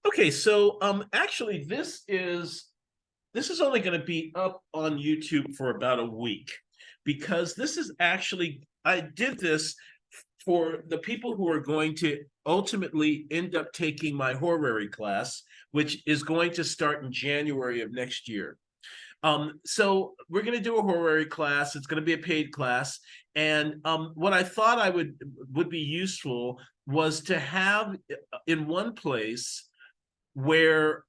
Okay, so actually this is only going to be up on YouTube for about a week because this is actually I did this for the people who are going to ultimately end up taking my horary class, which is going to start in January of next year. So we're going to do a horary class. It's going to be a paid class, and what I thought I would be useful was to have in one place where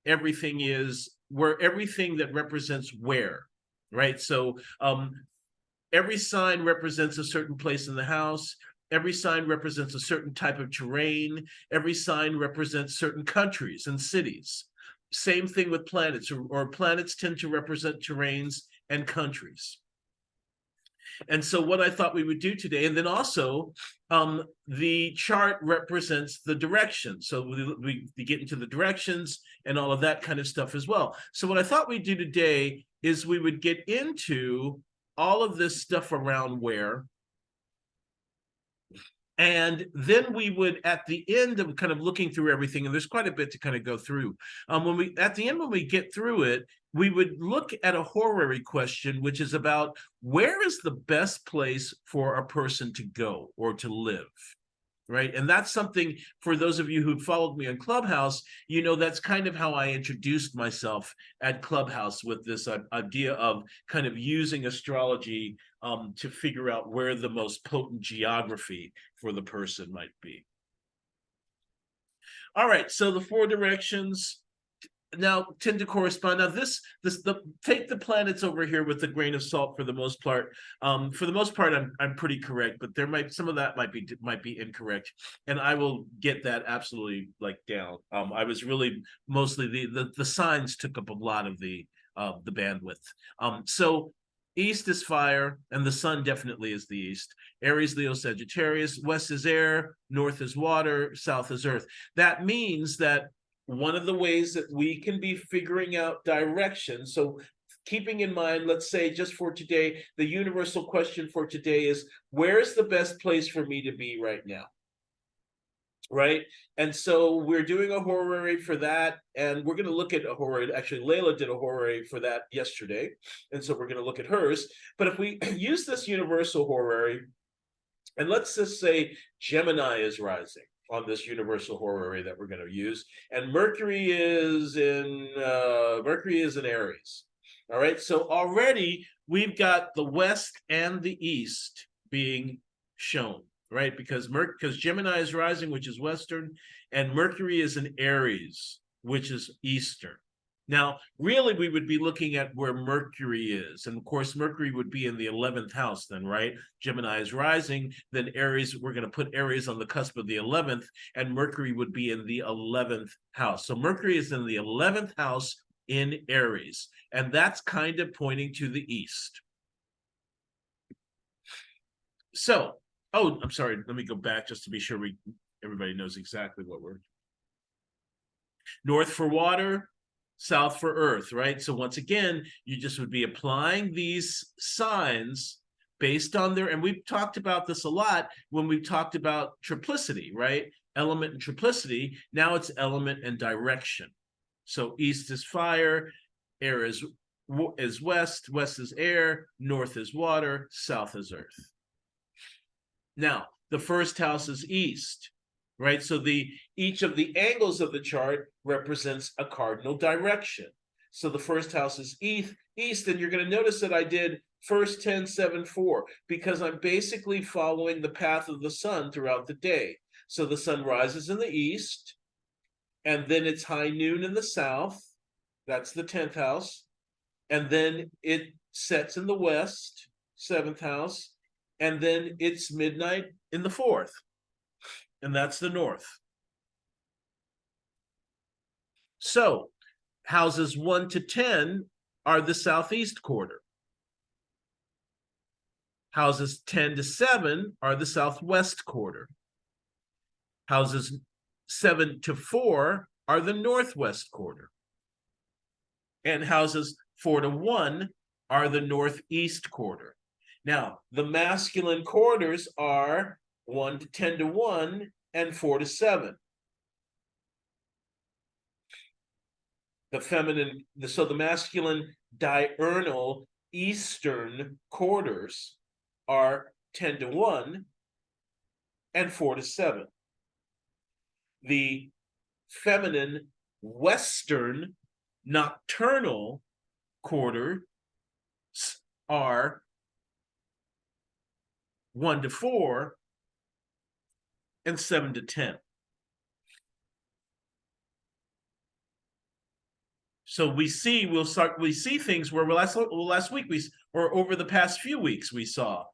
where everything that represents where, right? So every sign represents a certain place in the house. Every sign represents a certain type of terrain. Every sign represents certain countries and cities. Same thing with planets, or planets tend to represent terrains and countries. And so what I thought we would do today, and then also the chart represents the direction. So we get into the directions and all of that kind of stuff as well. So what I thought we'd do today is we would get into all of this stuff around where, and then we would, at the end of kind of looking through everything, and there's quite a bit to kind of go through. At the end, when we get through it, we would look at a horary question, which is about where is the best place for a person to go or to live, right? And that's something, for those of you who followed me on Clubhouse, that's kind of how I introduced myself at Clubhouse, with this idea of kind of using astrology to figure out where the most potent geography for the person might be. All right, so the four directions now tend to correspond. Now take the planets over here with a grain of salt for the most part. For the most part, I'm pretty correct, but some of that might be incorrect, and I will get that absolutely down. I was really mostly the signs took up a lot of the bandwidth. So east is fire, and the sun definitely is the east. Aries, Leo, Sagittarius. West is air, north is water, south is earth. That means that one of the ways that we can be figuring out direction, so keeping in mind, let's say just for today, the universal question for today is, where's the best place for me to be right now? Right? And so we're doing a horary for that, and we're going to look at a horary. Actually, Layla did a horary for that yesterday, and so we're going to look at hers. But if we use this universal horary, and let's just say Gemini is rising on this universal horary that we're going to use, and Mercury is in Aries. All right, so already we've got the west and the east being shown, right? Because Gemini is rising, which is western, and Mercury is in Aries, which is eastern. Now, really, we would be looking at where Mercury is. And of course, Mercury would be in the 11th house then, right? Gemini is rising, then Aries, we're going to put Aries on the cusp of the 11th, and Mercury would be in the 11th house. So Mercury is in the 11th house in Aries, and that's kind of pointing to the east. So, I'm sorry, let me go back just to be sure everybody knows exactly what we're... North for water, south for earth, right? So once again, you just would be applying these signs based on and we've talked about this a lot when we talked about triplicity, right? Element and triplicity. Now it's element and direction. So east is fire, air is west, west is air, north is water, south is earth. Now, the first house is east, right? So each of the angles of the chart represents a cardinal direction. So the first house is east, and you're going to notice that I did first 10, 7, 4, because I'm basically following the path of the sun throughout the day. So the sun rises in the east, and then it's high noon in the south. That's the 10th house. And then it sets in the west, 7th house, and then it's midnight in the 4th. And that's the north. So houses 1 to 10 are the southeast quarter. Houses 10 to 7 are the southwest quarter. Houses 7 to 4 are the northwest quarter. And houses 4 to 1 are the northeast quarter. Now, the masculine quarters are 1 to 10 to 1 and 4 to 7. The feminine, so the masculine diurnal eastern quarters are 10 to 1 and 4 to 7. The feminine western nocturnal quarters are 1 to 4 and 7 to 10. So we see things where last week or over the past few weeks we saw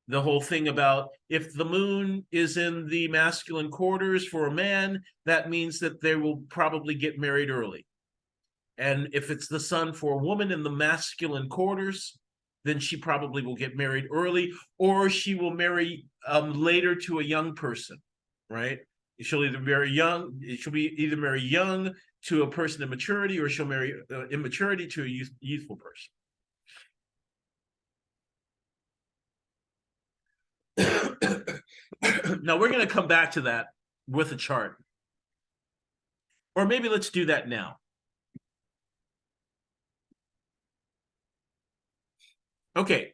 the whole thing about if the moon is in the masculine quarters for a man, that means that they will probably get married early. And if it's the sun for a woman in the masculine quarters, then she probably will get married early, or she will marry later to a young person, right? She'll either marry young, she'll be either marry young to a person in maturity, or she'll marry immaturity to a youthful person. Now we're going to come back to that with a chart. Or maybe let's do that now. Okay.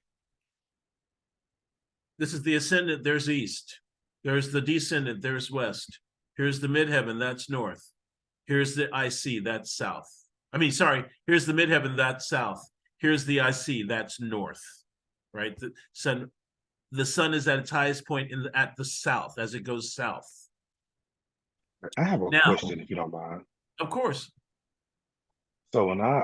This is the ascendant, there's east. There's the descendant, there's west. Here's the midheaven, that's north. Here's the IC, that's south. Here's the midheaven, that's south. Here's the IC, that's north. Right? The sun is at its highest point at the south as it goes south. I have a question, if you don't mind. Of course. So when I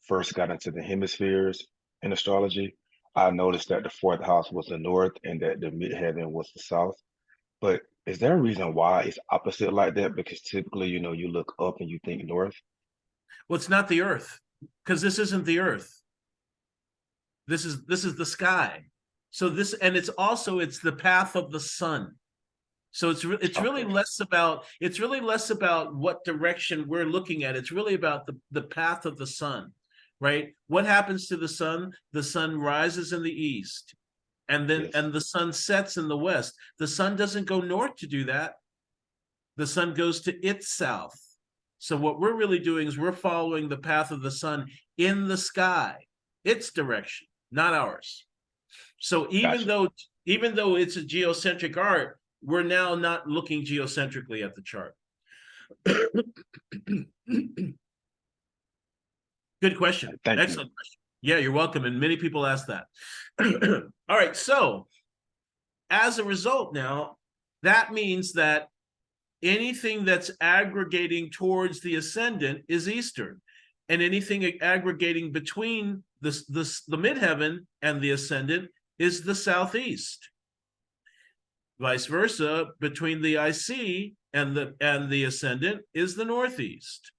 first got into the hemispheres in astrology, I noticed that the fourth house was the north and that the midheaven was the south. But is there a reason why it's opposite like that? Because typically, you look up and you think north. Well, it's not the earth, because this isn't the earth. This is the sky. So it's the path of the sun. So it's really less about what direction we're looking at. It's really about the path of the sun, right? What happens to the sun? The sun rises in the east, and the sun sets in the west. The sun doesn't go north to do that. The sun goes to its south. So what we're really doing is we're following the path of the sun in the sky, its direction, not ours. So even though it's a geocentric art, we're now not looking geocentrically at the chart. Good question. Excellent question. Yeah, you're welcome. And many people ask that. All right. So as a result now, that means that anything that's aggregating towards the ascendant is Eastern. And anything aggregating between the midheaven and the ascendant is the Southeast. Vice versa, between the IC and the ascendant is the Northeast.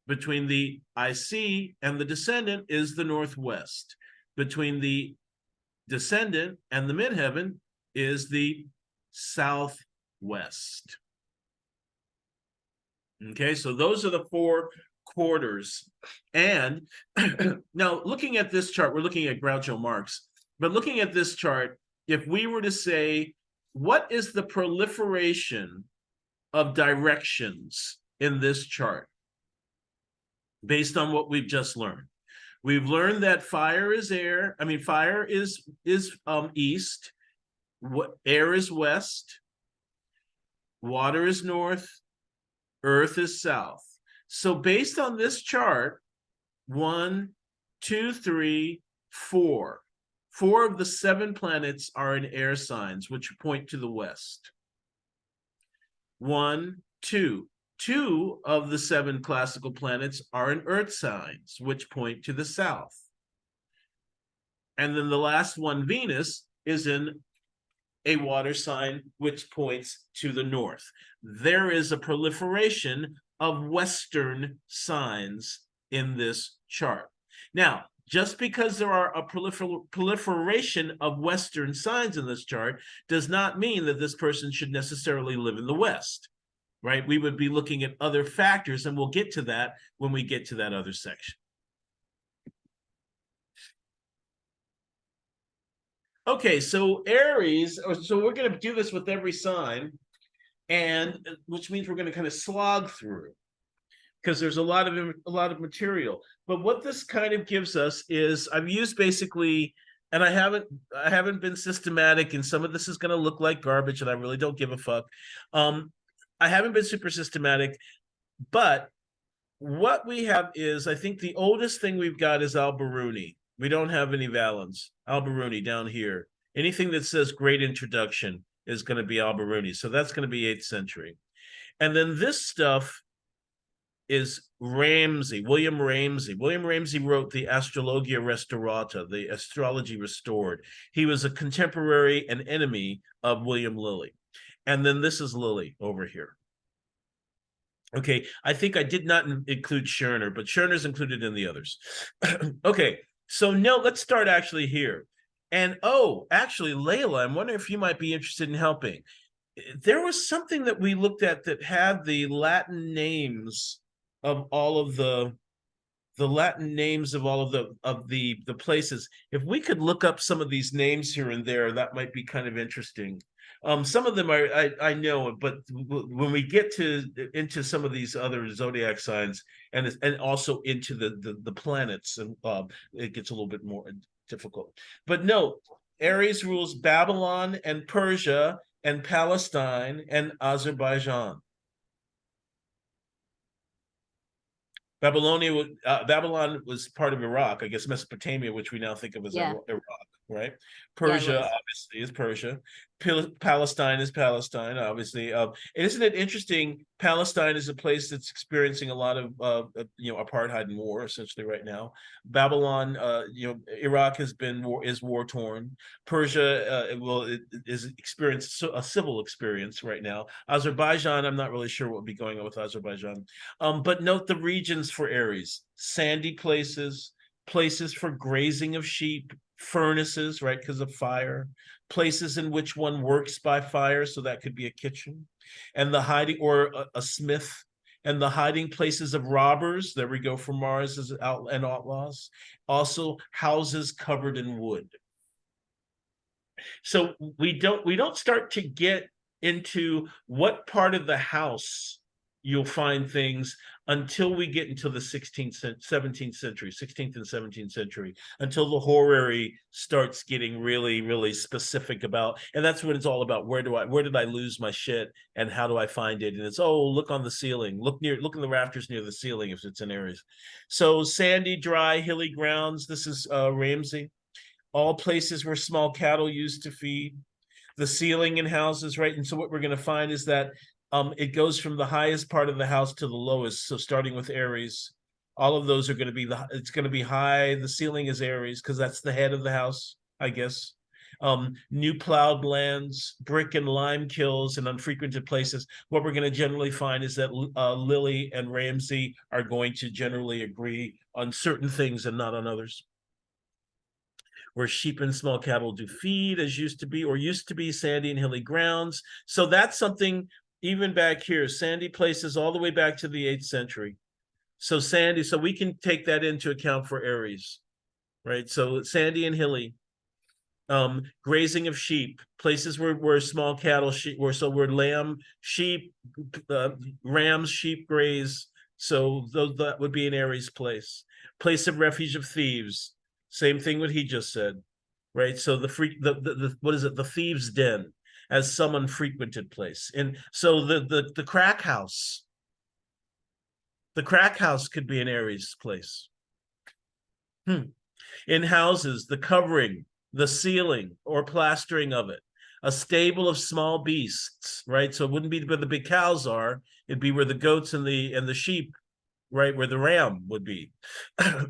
Between the IC and the descendant is the Northwest. Between the descendant and the midheaven is the Southwest. Okay, so those are the four quarters. And now looking at this chart, we're looking at Groucho Marx, but looking at this chart, if we were to say, what is the proliferation of directions in this chart based on what we've just learned? We've learned that fire is air. Fire is east, air is west, water is north, earth is south. So based on this chart, 1, 2, 3, 4. 4 of the 7 planets are in air signs, which point to the west. 1, 2. 2 of the 7 classical planets are in earth signs, which point to the south. And then the last one, Venus, is in a water sign, which points to the north. There is a proliferation of Western signs in this chart. Now, just because there are a proliferation of Western signs in this chart does not mean that this person should necessarily live in the West, right? We would be looking at other factors, and we'll get to that when we get to that other section. Okay, so Aries, so we're going to do this with every sign. and which means we're going to kind of slog through because there's a lot of material. But what this kind of gives us is I've used basically, and I haven't been systematic, and some of this is going to look like garbage, and I really don't give a fuck. I haven't been super systematic, but what we have is, I think the oldest thing we've got is Al-Biruni. We don't have any Valens. Al-Biruni down here. Anything that says great introduction is going to be Al-Biruni. So that's going to be 8th century. And then this stuff is Ramsay, William Ramsay. William Ramsay wrote the Astrologia Restaurata, the Astrology Restored. He was a contemporary and enemy of William Lilly. And then this is Lilly over here. Okay, I think I did not include Scherner, but Scherner's included in the others. Okay, so no, let's start actually here. And oh, actually, Layla, I'm wondering if you might be interested in helping. There was something that we looked at that had the Latin names of all of the Latin names of all of the places. If we could look up some of these names here and there, that might be kind of interesting. Some of them I know, but when we get into some of these other zodiac signs and also into the planets, and it gets a little bit more difficult. But no, Aries rules Babylon and Persia and Palestine and Azerbaijan. Babylon was part of Iraq, I guess Mesopotamia, which we now think of as Iraq, right? Persia obviously is Persia. Palestine is Palestine, obviously. And isn't it interesting? Palestine is a place that's experiencing a lot of apartheid and war essentially right now. Babylon, Iraq is war torn. Persia is experienced a civil experience right now. Azerbaijan, I'm not really sure what would be going on with Azerbaijan. But note the regions for Aries: sandy places, places for grazing of sheep, furnaces, right, because of fire, places in which one works by fire, so that could be a kitchen, and the hiding, or a smith, and the hiding places of robbers. There we go for Mars as and outlaws. Also, houses covered in wood. So we don't start to get into what part of the house you'll find things until we get into the 16th, 17th century, 16th and 17th century, until the horary starts getting really, really specific about, and that's what it's all about. Where did I lose my shit, and how do I find it? And it's, oh, look on the ceiling, look in the rafters near the ceiling if it's in Aries. So sandy, dry, hilly grounds. This is Ramsay. All places where small cattle used to feed. The ceiling in houses, right? And so what we're going to find is that it goes from the highest part of the house to the lowest. So starting with Aries, all of those are going to be it's going to be high. The ceiling is Aries because that's the head of the house, I guess. New plowed lands, brick and lime kilns, and unfrequented places. What we're going to generally find is that Lilly and Ramsay are going to generally agree on certain things and not on others. Where sheep and small cattle do feed, as used to be sandy and hilly grounds. So that's something. Even back here, sandy places all the way back to the 8th century. So sandy, so we can take that into account for Aries, right? So sandy and hilly. Grazing of sheep, places where small cattle where lamb, sheep, rams, sheep graze. So that would be an Aries place. Place of refuge of thieves. Same thing what he just said, right? So the what is it? The thieves' den, as some unfrequented place. And so the crack house. The crack house could be an Aries place. In houses, the covering, the ceiling or plastering of it. A stable of small beasts, right? So it wouldn't be where the big cows are. It'd be where the goats and the sheep, right, where the ram would be.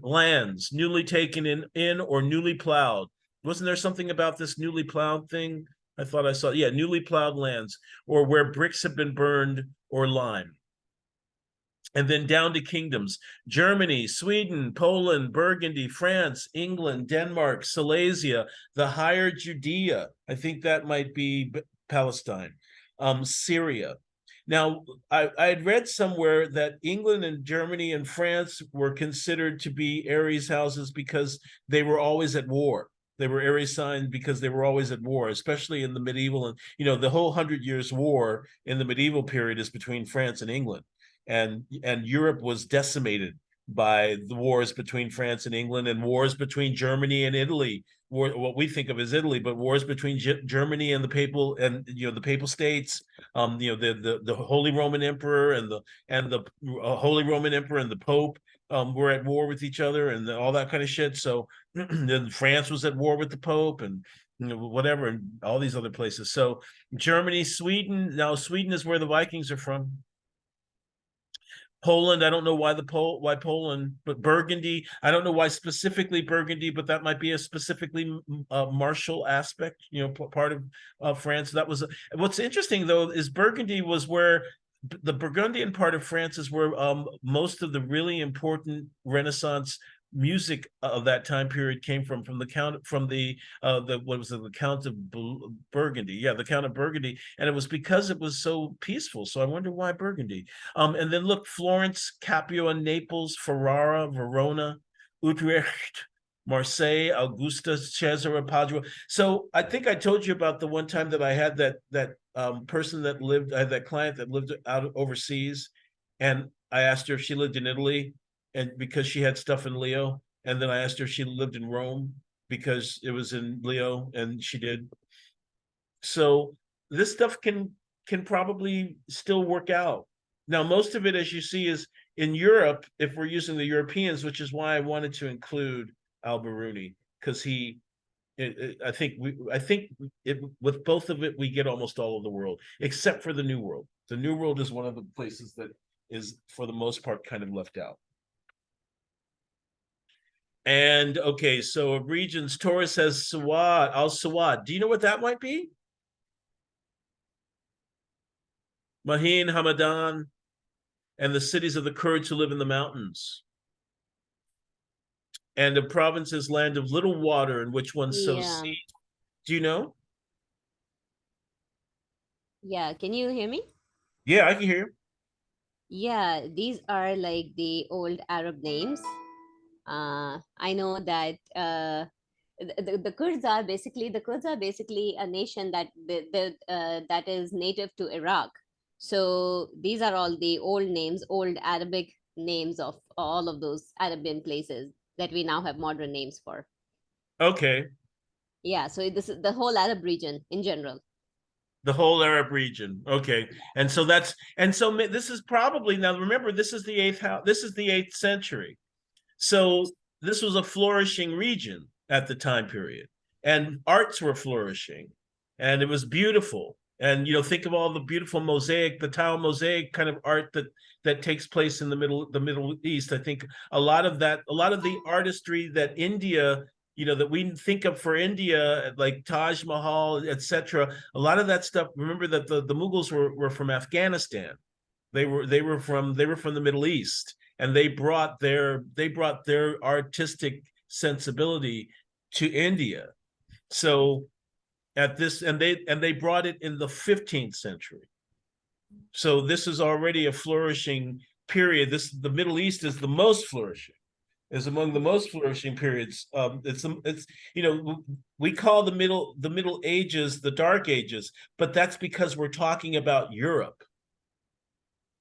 Lands, newly taken in or newly plowed. Wasn't there something about this newly plowed thing? I thought I saw, newly plowed lands, or where bricks have been burned, or lime. And then down to kingdoms: Germany, Sweden, Poland, Burgundy, France, England, Denmark, Silesia, the higher Judea. I think that might be Palestine, Syria. Now, I had read somewhere that England and Germany and France were considered to be Aries houses because they were always at war. They were Aries sign because they were always at war, especially in the medieval, and the whole 100 Years' War in the medieval period is between France and England, and Europe was decimated by the wars between France and England, and wars between Germany and Italy, what we think of as Italy, but wars between Germany and the papal states, the Holy Roman Emperor and the Holy Roman Emperor and the Pope were at war with each other and all that kind of shit. So then France was at war with the Pope and whatever, and all these other places. So Germany, Sweden. Now Sweden is where the Vikings are from. Poland, I don't know why Poland, but Burgundy, I don't know why specifically Burgundy, but that might be a specifically martial aspect, part of France. That was what's interesting though is Burgundy was where the Burgundian part of France is where most of the really important Renaissance music of that time period came from the Count of Burgundy. Yeah, the Count of Burgundy, and it was because it was so peaceful. So I wonder why Burgundy. And then look, Florence, Capua, Naples, Ferrara, Verona, Utrecht, Marseille, Augusta, Cesare, Padua. So I think I told you about the one time that I had that person that lived, I had that client that lived out overseas, and I asked her if she lived in Italy, and because she had stuff in Leo, and then I asked her if she lived in Rome because it was in Leo, and she did. So this stuff can probably still work out. Now, most of it, as you see, is in Europe, if we're using the Europeans, which is why I wanted to include Alberuni, because I think with both of it, we get almost all of the world, except for the New World. The New World is one of the places that is, for the most part, kind of left out. And okay, so regions, Taurus has Sawad, Al Sawad. Do you know what that might be? Mahin, Hamadan, and the cities of the Kurds who live in the mountains. And the province is land of little water in which one sows seed. Do you know? Yeah, can you hear me? Yeah, I can hear you. Yeah, these are like the old Arab names. I know that the Kurds are basically a nation that is native to Iraq. So these are all the old names, old Arabic names of all of those Arabian places that we now have modern names for. Okay. Yeah, so this is the whole Arab region in general. The whole Arab region. Okay. And so this is probably, now remember, this is the eighth century. So this was a flourishing region at the time period, and arts were flourishing, and it was beautiful. And think of all the beautiful the tile mosaic kind of art that takes place in the Middle East. I think a lot of the artistry that India, that we think of for India, like Taj Mahal, etc. A lot of that stuff. Remember that the Mughals were from Afghanistan. They were from the Middle East, and they brought their artistic sensibility to India. So they brought it in the 15th century. So this is already a flourishing period. The Middle East is the most flourishing, is among the most flourishing periods. It's we call the Middle Ages the Dark Ages, but that's because we're talking about Europe.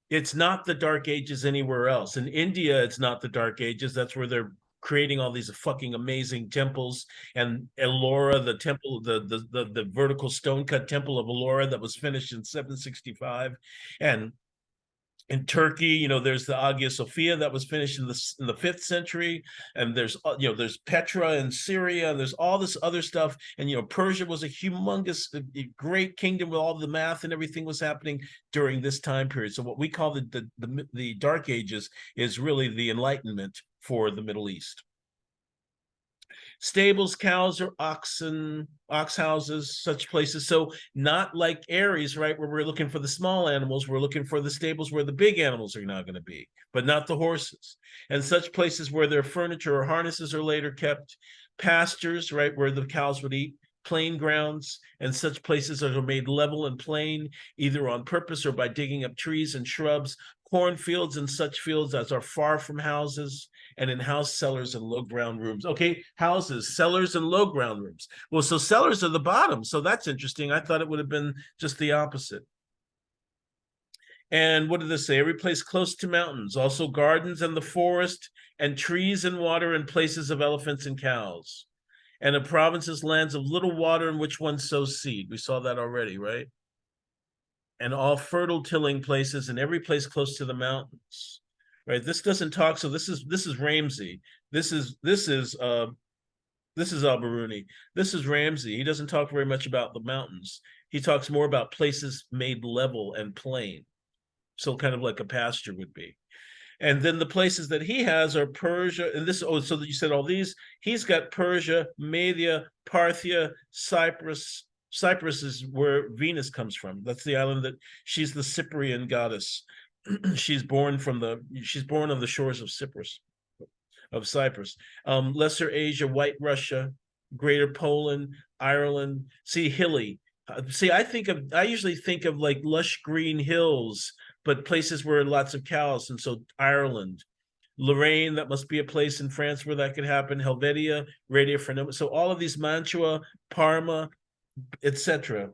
It's not the Dark Ages anywhere else. In India, it's not the Dark Ages. That's where they're creating all these fucking amazing temples. And Ellora, the temple, the vertical stone cut temple of Ellora that was finished in 765. And in Turkey, there's the Hagia Sophia that was finished in the 5th century, and there's Petra in Syria, and there's all this other stuff, and Persia was a humongous, great kingdom with all the math and everything was happening during this time period. So what we call the Dark Ages is really the Enlightenment for the Middle East. Stables, cows, or oxen, ox houses, such places. So not like Aries, right, where we're looking for the small animals, we're looking for the stables where the big animals are now going to be, but not the horses. And such places where their furniture or harnesses are later kept. Pastures, right, where the cows would eat. plain grounds, and such places are made level and plain, either on purpose or by digging up trees and shrubs, cornfields and such fields as are far from houses, and in house cellars and low ground rooms. Okay, houses, cellars, and low ground rooms. Well, so cellars are the bottom, so that's interesting. I thought it would have been just the opposite. And what did this say? Every place close to mountains, also gardens and the forest, and trees and water, and places of elephants and cows. And the provinces, lands of little water in which one sows seed. We saw that already, right? And all fertile tilling places, and every place close to the mountains. Right. This doesn't talk. So this is Ramsey. This is Al-Biruni. This is Ramsey. He doesn't talk very much about the mountains. He talks more about places made level and plain. So kind of like a pasture would be. And then the places that he has are Persia, and this, oh, so that you said all these, he's got Persia, Media, Parthia, Cyprus. Cyprus is where Venus comes from. That's the island that she's the Cyprian goddess. she's born of the shores of Cyprus. Lesser Asia, White Russia, Greater Poland, Ireland. See, hilly. I usually think of like lush green hills, but places where lots of cows, and so Ireland, Lorraine, that must be a place in France where that could happen. Helvetia, Radio Frenoma. So all of these, Mantua, Parma, etc.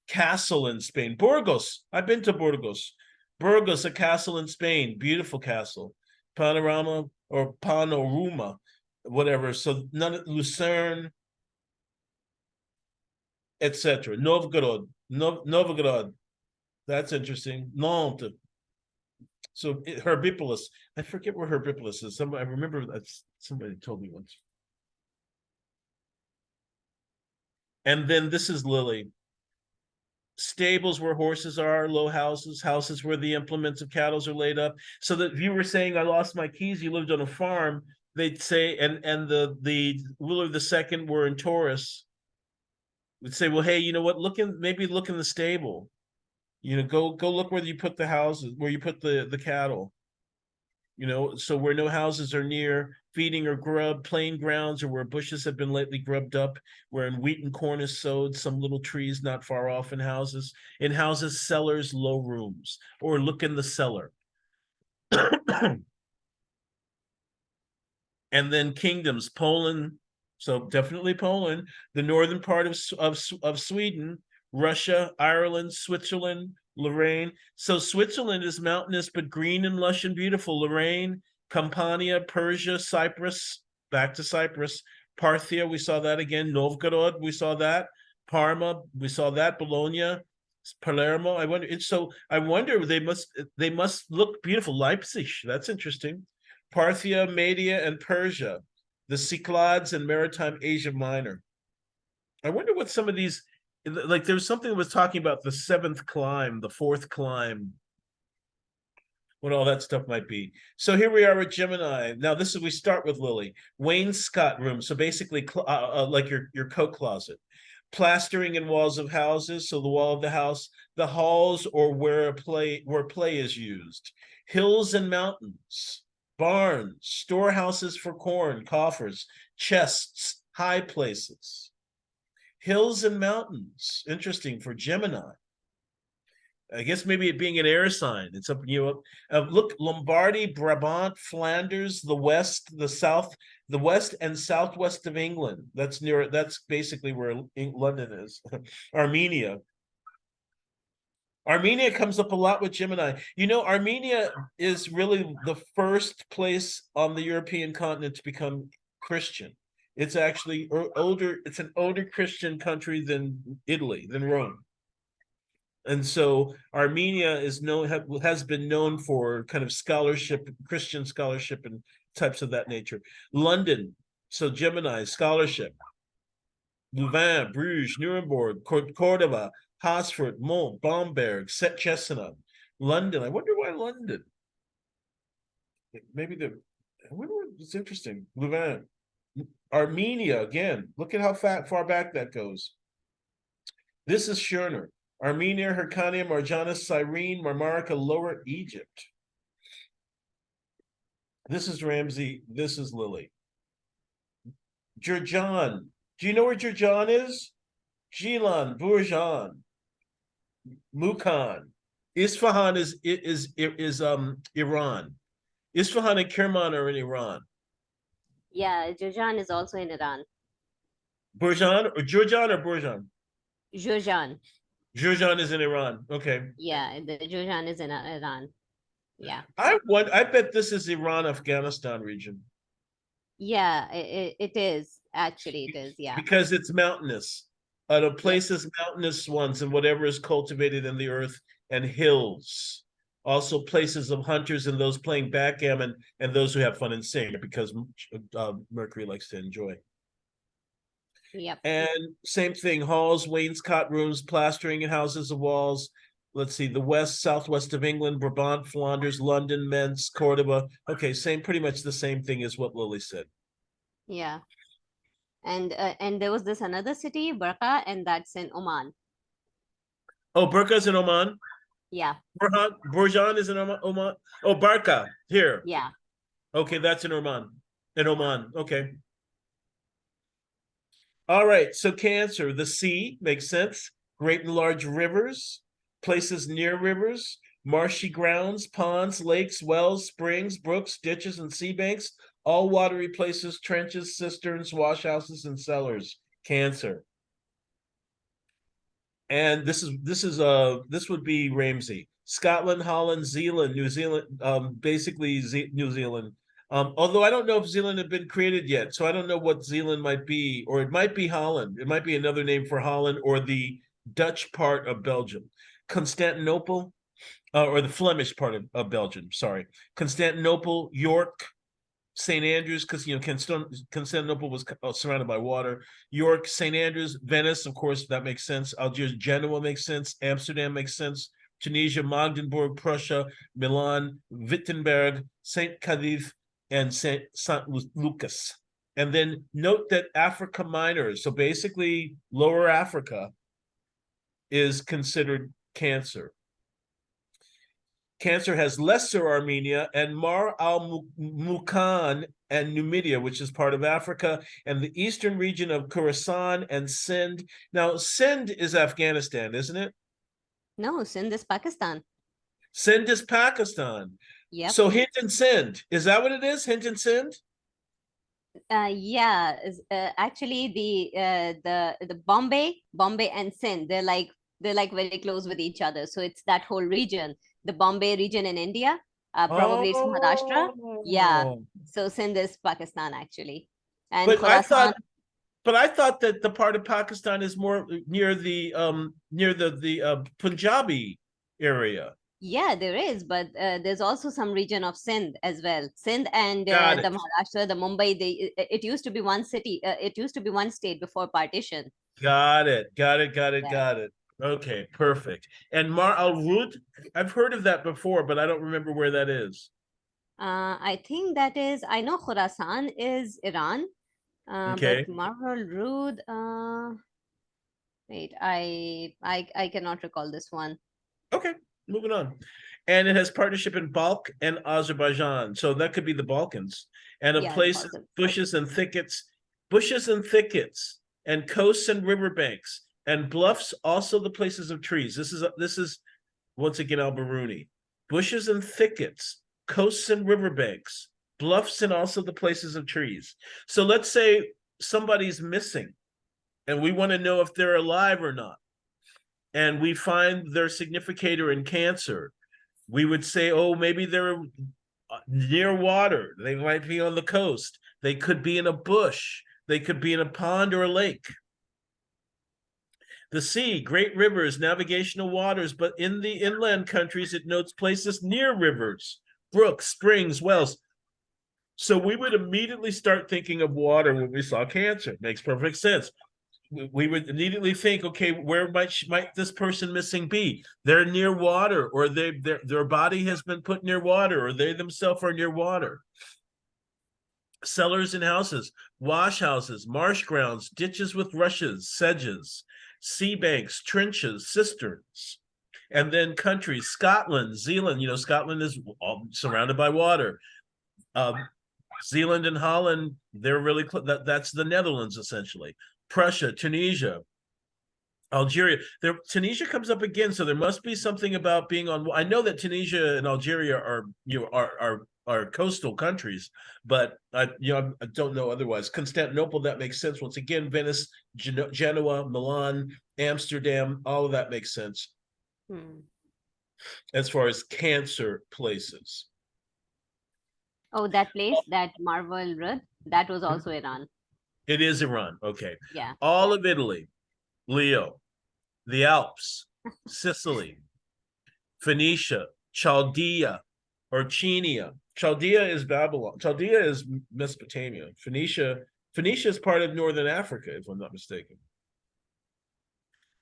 Castle in Spain, Burgos. I've been to Burgos. Burgos, a castle in Spain, beautiful castle. Panorama or Panorama, whatever. So Lucerne, etc. Novgorod. That's interesting. Nantes. So Herbipolis. I forget where Herbipolis is. I remember that somebody told me once. And then this is Lily. Stables where horses are, low houses where the implements of cattle are laid up. So that if you were saying I lost my keys, you lived on a farm, they'd say, and the Willard II were in Taurus, would say, well, hey, you know what? Maybe look in the stable. Go look where you put the houses, where you put the cattle. So where no houses are near, feeding or grub, plain grounds, or where bushes have been lately grubbed up, wherein wheat and corn is sowed, some little trees not far off in houses. In houses, cellars, low rooms, or look in the cellar. And then kingdoms, Poland, so definitely Poland, the northern part of Sweden, Russia, Ireland, Switzerland, Lorraine. So Switzerland is mountainous but green and lush and beautiful. Lorraine, Campania, Persia, Cyprus, back to Cyprus, Parthia, we saw that again. Novgorod, we saw that. Parma, we saw that. Bologna, Palermo. I wonder they must look beautiful. Leipzig, that's interesting. Parthia, Media, and Persia, the Cyclades and maritime Asia Minor. I wonder what some of these, like there was something that was talking about the seventh clime, the fourth clime, what all that stuff might be. So here we are with Gemini. Now we start with Lily. Wainscot room, so basically like your coat closet. Plastering in walls of houses, so the wall of the house, the halls, or where play is used. Hills and mountains. Barns, storehouses for corn, coffers, chests, high places. Hills and mountains, interesting for Gemini. I guess maybe it being an air sign. It's up, look, Lombardy, Brabant, Flanders, the west, the south, the west and southwest of England. That's basically where London is. Armenia. Armenia comes up a lot with Gemini. Armenia is really the first place on the European continent to become Christian. It's actually older. It's an older Christian country than Italy, than Rome. And so Armenia has been known for kind of scholarship, Christian scholarship, and types of that nature. London, so Gemini, scholarship. Louvain, Bruges, Nuremberg, Cordova, Hasford, Mont, Bamberg, Cesena, London. I wonder why London. It's interesting. Louvain, Armenia again. Look at how far back that goes. This is Schurner. Armenia, Hyrcania, Margianus, Cyrene, Marmarica, Lower Egypt. This is Ramsey. This is Lily. Jurjan, Do you know where Jurjan is? Gilan, Burjan, Mukhan. Isfahan is Iran. Isfahan and Kerman are in Iran. Yeah, Jurjan is also in Iran. Burjan or Jurjan or Burjan? Jurjan. Jurjan is in Iran. Okay. Yeah, the Jurjan is in Iran. Yeah. I bet this is Iran Afghanistan region Yeah, it is. Actually, it is. Yeah. because it's mountainous. The Yep. places mountainous ones and whatever is cultivated in the earth and hills. Also places of hunters and those playing backgammon and those who have fun and sing because Mercury likes to enjoy. Yep. And same thing, halls, wainscot rooms, plastering in houses of walls. Let's see, the west, southwest of England, Brabant, Flanders, London, Mentz, Cordoba. Okay, pretty much the same thing as what Lily said. Yeah. And there was this another city, Barqa, and that's in Oman. Oh, Burqa's in Oman. Yeah. Burjan is in Oman. Oh, Barqa here. Yeah. Okay, that's in Oman. In Oman. Okay. All right. So Cancer, the sea makes sense. Great and large rivers, places near rivers, marshy grounds, ponds, lakes, wells, springs, brooks, ditches, and sea banks. All watery places, trenches, cisterns, washhouses, and cellars. Cancer. And this would be Ramsey. Scotland, Holland, Zealand, New Zealand, basically New Zealand. Although I don't know if Zealand had been created yet, so I don't know what Zealand might be, or it might be Holland. It might be another name for Holland or the Dutch part of Belgium. Constantinople, or the Flemish part of Belgium, sorry. Constantinople, York, St. Andrews, because Constantinople was surrounded by water. York, St. Andrews, Venice, of course, that makes sense. Algiers, Genoa makes sense. Amsterdam makes sense. Tunisia, Magdeburg, Prussia, Milan, Wittenberg, St. Cadiz, and St. Lucas. And then note that Africa Minor, so basically Lower Africa, is considered Cancer. Cancer has Lesser Armenia and Mar al-Mukhan and Numidia, which is part of Africa, and the eastern region of Khorasan and Sindh. Now, Sindh is Afghanistan, isn't it? No, Sindh is Pakistan. Sindh is Pakistan. Yep. So Hint and Sindh, is that what it is? Hint and Sindh? Yeah. Actually, the Bombay and Sindh, they're like very close with each other. So it's that whole region. The Bombay region in India, probably it's Maharashtra. Yeah. So Sindh is Pakistan actually, and But Khorasan. I thought that the part of Pakistan is more near the Punjabi area. Yeah, there is, but there's also some region of Sindh as well. Sindh and the Maharashtra, the Mumbai, it used to be one city. It used to be one state before partition. Got it. Okay, perfect. And Mar al Rud, I've heard of that before, but I don't remember where that is. I think that is, I know Khorasan is Iran, Okay. but Mar al Rud, wait, I cannot recall this one. Okay, moving on. And it has partnership in Balk and Azerbaijan. So that could be the Balkans. And a place, bushes and thickets, and coasts and riverbanks and bluffs, also the places of trees. This is once again Al-Biruni. Bushes and thickets, coasts and riverbanks, bluffs, and also the places of trees. So let's say somebody's missing and we want to know if they're alive or not. And we find their significator in Cancer. We would say, oh, maybe they're near water. They might be on the coast. They could be in a bush. They could be in a pond or a lake. The sea, great rivers, navigational waters, but in the inland countries, it notes places near rivers, brooks, springs, wells. So we would immediately start thinking of water when we saw Cancer. Makes perfect sense. We would immediately think, okay, where might this person missing be? They're near water, or their body has been put near water, or they themselves are near water. Cellars and houses, wash houses, marsh grounds, ditches with rushes, sedges, sea banks, trenches, cisterns, and then countries, Scotland, Zealand. Scotland is surrounded by water. Zealand and Holland, they're really close. That's the Netherlands, essentially. Prussia, Tunisia, Algeria. Tunisia comes up again, so there must be something about being on. I know that Tunisia and Algeria are are coastal countries, but I don't know otherwise. Constantinople, that makes sense. Once again, Venice, Genoa, Milan, Amsterdam, all of that makes sense as far as Cancer places. Oh, that place, that Marvel Rudd, that was also Iran. It is Iran. Okay. Yeah. All of Italy, Leo, the Alps, Sicily, Phoenicia, Chaldea, or Chenia. Chaldea is Babylon. Chaldea is Mesopotamia. Phoenicia is part of northern Africa, if I'm not mistaken.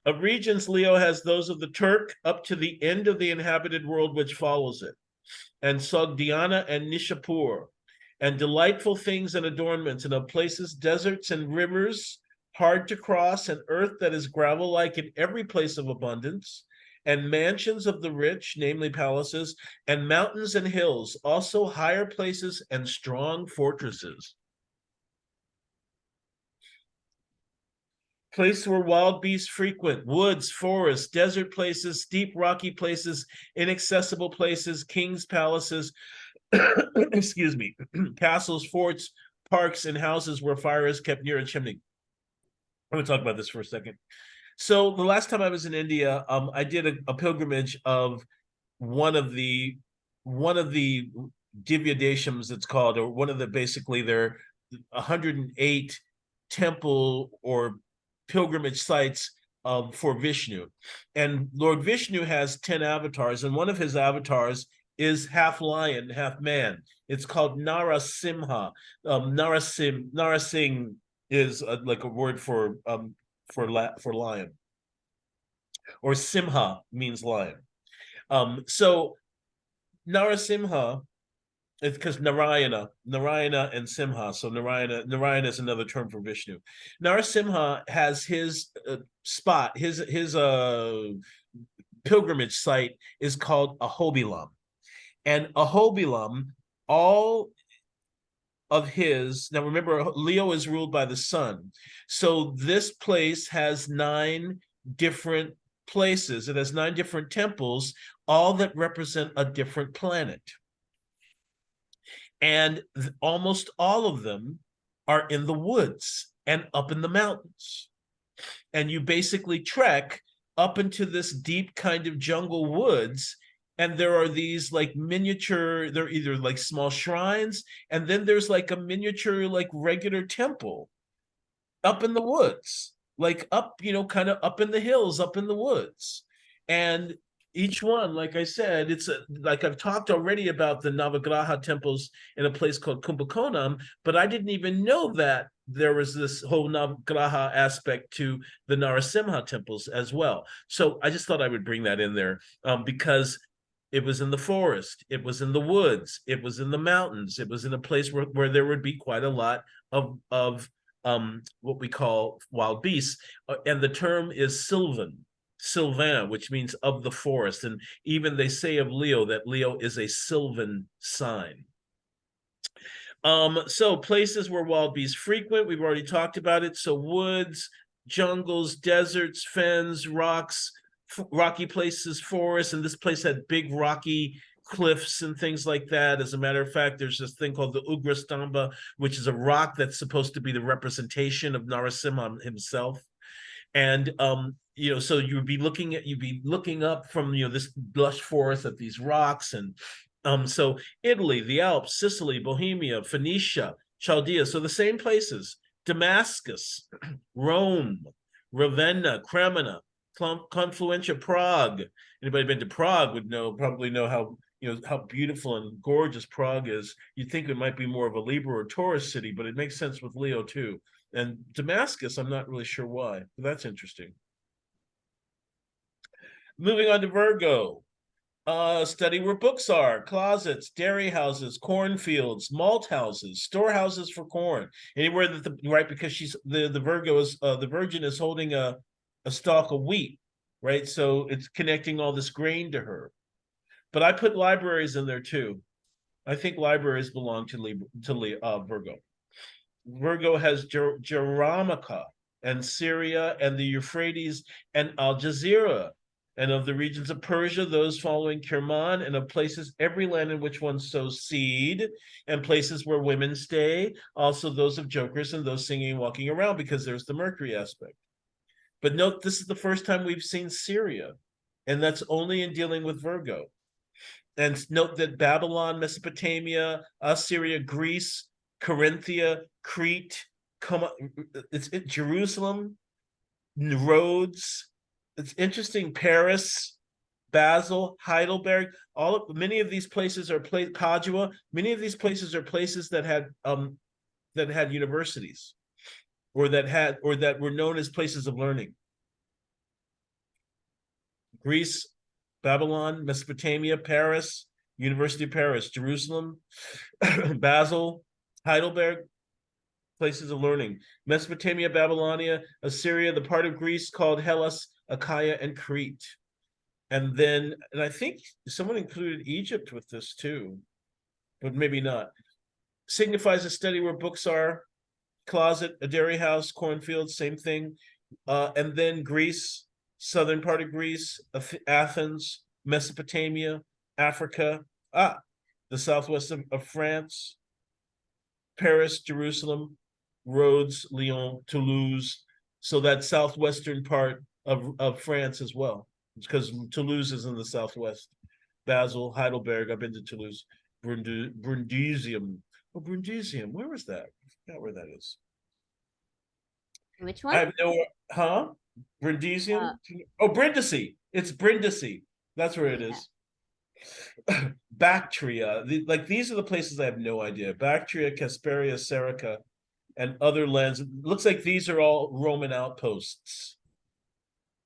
Of regions, Leo has those of the Turk up to the end of the inhabited world, which follows it, and Sogdiana and Nishapur, and delightful things and adornments, and of places, deserts and rivers, hard to cross, and earth that is gravel-like in every place of abundance, and mansions of the rich, namely palaces, and mountains and hills, also higher places and strong fortresses. Places where wild beasts frequent, woods, forests, desert places, steep rocky places, inaccessible places, kings' palaces, excuse me, castles, forts, parks, and houses where fire is kept near a chimney. I'm going to talk about this for a second. So the last time I was in India, I did a pilgrimage of one of the Divya Deshams, it's called, or one of the basically there 108 temple or pilgrimage sites for Vishnu, and Lord Vishnu has 10 avatars, and one of his avatars is half lion, half man. It's called Narasimha. Narasing is like a word for lion, or Simha means lion. So Narasimha, it's because Narayana and Simha. So Narayana is another term for Vishnu. Narasimha has his spot, his pilgrimage site is called Ahobilam. And Ahobilam, all of his, now remember, Leo is ruled by the sun. So this place has 9 different places. It has 9 different temples, all that represent a different planet. And almost all of them are in the woods and up in the mountains. And you basically trek up into this deep kind of jungle woods, and there are these like miniature, they're either like small shrines, and then there's like a miniature like regular temple up in the woods, like up, kind of up in the hills, up in the woods. And each one, like I said, it's like I've talked already about the Navagraha temples in a place called Kumbakonam, but I didn't even know that there was this whole Navagraha aspect to the Narasimha temples as well. So I just thought I would bring that in there because it was in the forest, it was in the woods, it was in the mountains, it was in a place where there would be quite a lot of what we call wild beasts, and the term is Sylvain, which means of the forest. And even they say of Leo that Leo is a Sylvan sign. So places where wild beasts frequent, we've already talked about it. So woods, jungles, deserts, fens, rocks, rocky places, forests, and this place had big rocky cliffs and things like that. As a matter of fact, there's this thing called the Ugrastamba, which is a rock that's supposed to be the representation of Narasimha himself. And so you'd be looking up from this lush forest at these rocks. And so Italy, the Alps, Sicily, Bohemia, Phoenicia, Chaldea, so the same places, Damascus, Rome, Ravenna, Cremona, Confluentia, Prague. Anybody been to Prague would probably know how how beautiful and gorgeous Prague is. You'd think it might be more of a Libra or Taurus city, but it makes sense with Leo too. And Damascus, I'm not really sure why, but that's interesting. Moving on to Virgo. Study where books are, closets, dairy houses, cornfields, malt houses, storehouses for corn. Anywhere that right, because she's the Virgo is the Virgin is holding a stalk of wheat, right? So it's connecting all this grain to her. But I put libraries in there too. I think libraries belong to Virgo. Virgo has Jeramica, and Syria and the Euphrates and Al Jazeera, and of the regions of Persia, those following Kerman, and of places, every land in which one sows seed, and places where women stay, also those of jokers and those singing and walking around, because there's the Mercury aspect. But note, this is the first time we've seen Syria, and that's only in dealing with Virgo. And note that Babylon, Mesopotamia, Assyria, Greece, Corinthia, Crete, Jerusalem, Rhodes. It's interesting. Paris, Basel, Heidelberg. Many of these places are Padua. Many of these places are places that had universities, or that were known as places of learning. Greece, Babylon, Mesopotamia, Paris, University of Paris, Jerusalem, Basel, Heidelberg, places of learning. Mesopotamia, Babylonia, Assyria, the part of Greece called Hellas, Achaia, and Crete. And I think someone included Egypt with this too, but maybe not. Signifies a study where books are, closet, a dairy house, cornfield, same thing. And then Greece, southern part of Greece, Athens, Mesopotamia, Africa, the southwest of France, Paris, Jerusalem, Rhodes, Lyon, Toulouse. So that southwestern part of France as well, because Toulouse is in the southwest. Basel, Heidelberg, I've been to Toulouse. Brundisium. Oh, Brundisium, where was that? I forgot where that is. Which I one? have no, Brindisium? Oh, Brindisi. It's Brindisi. That's where it is. Bactria. These are the places I have no idea. Bactria, Casperia, Serica, and other lands. It looks like these are all Roman outposts.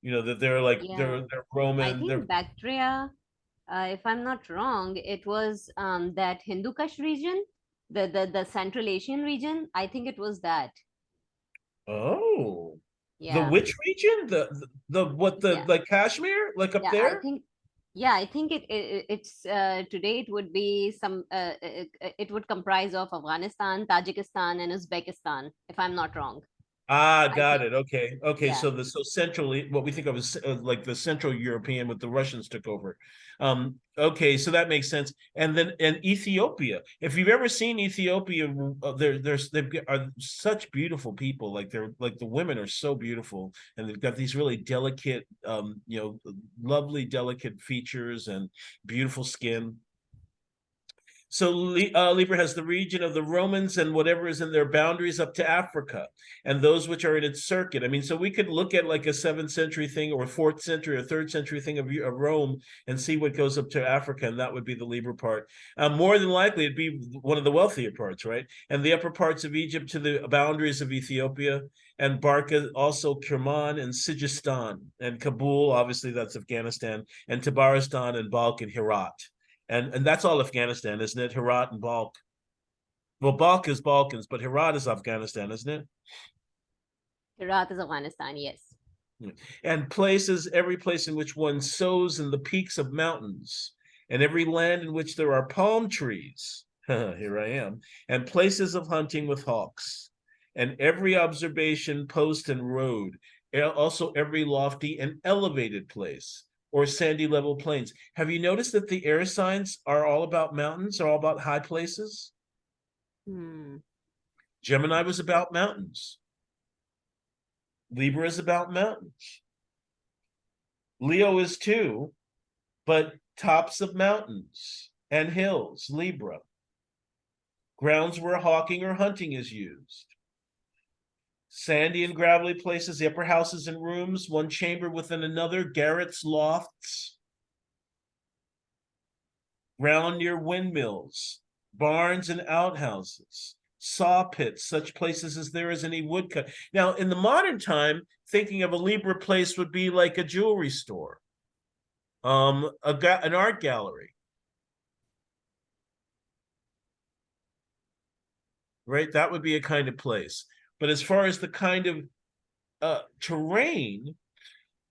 You know, that they're like Yeah. they're I Roman, they're think Bactria, if I'm not wrong, it was that Hindu Kush region, the Central Asian region. I think it was that. oh. The Yeah. which region? The Yeah. like Kashmir? Like up Yeah, I there? think, yeah, I think it's today it would be it would comprise of Afghanistan, Tajikistan, and Uzbekistan, if I'm not wrong. I Got think, it. Okay. yeah. So centrally, what we think of as like the Central European, with the Russians took over. Okay, so that makes sense. And then Ethiopia. If you've ever seen Ethiopia, are such beautiful people. Like the women are so beautiful, and they've got these really delicate, lovely delicate features and beautiful skin. So Libra has the region of the Romans and whatever is in their boundaries up to Africa, and those which are in its circuit. I mean, so we could look at like a 7th century thing, or 4th century or 3rd century thing of Rome, and see what goes up to Africa, and that would be the Libra part. More than likely, it'd be one of the wealthier parts, right? And the upper parts of Egypt to the boundaries of Ethiopia, and Barca, also Kerman and Sijistan, and Kabul, obviously that's Afghanistan, and Tabaristan and Balk and Herat. And that's all Afghanistan, isn't it? Herat and Balk. Well, Balk is Balkans, but Herat is Afghanistan, isn't it? Herat is Afghanistan, yes. And every place in which one sows in the peaks of mountains, and every land in which there are palm trees. Here I am. And places of hunting with hawks, and every observation post and road, also every lofty and elevated place, or sandy level plains. Have you noticed that the air signs are all about mountains, are all about high places? Hmm. Gemini was about mountains. Libra is about mountains. Leo is too, but tops of mountains and hills, Libra. Grounds where hawking or hunting is used. Sandy and gravelly places, the upper houses and rooms, one chamber within another, garrets, lofts. Ground near windmills, barns and outhouses, saw pits, such places as there is any woodcut. Now, in the modern time, thinking of a Libra place would be like a jewelry store, an art gallery, right? That would be a kind of place. But as far as the kind of terrain,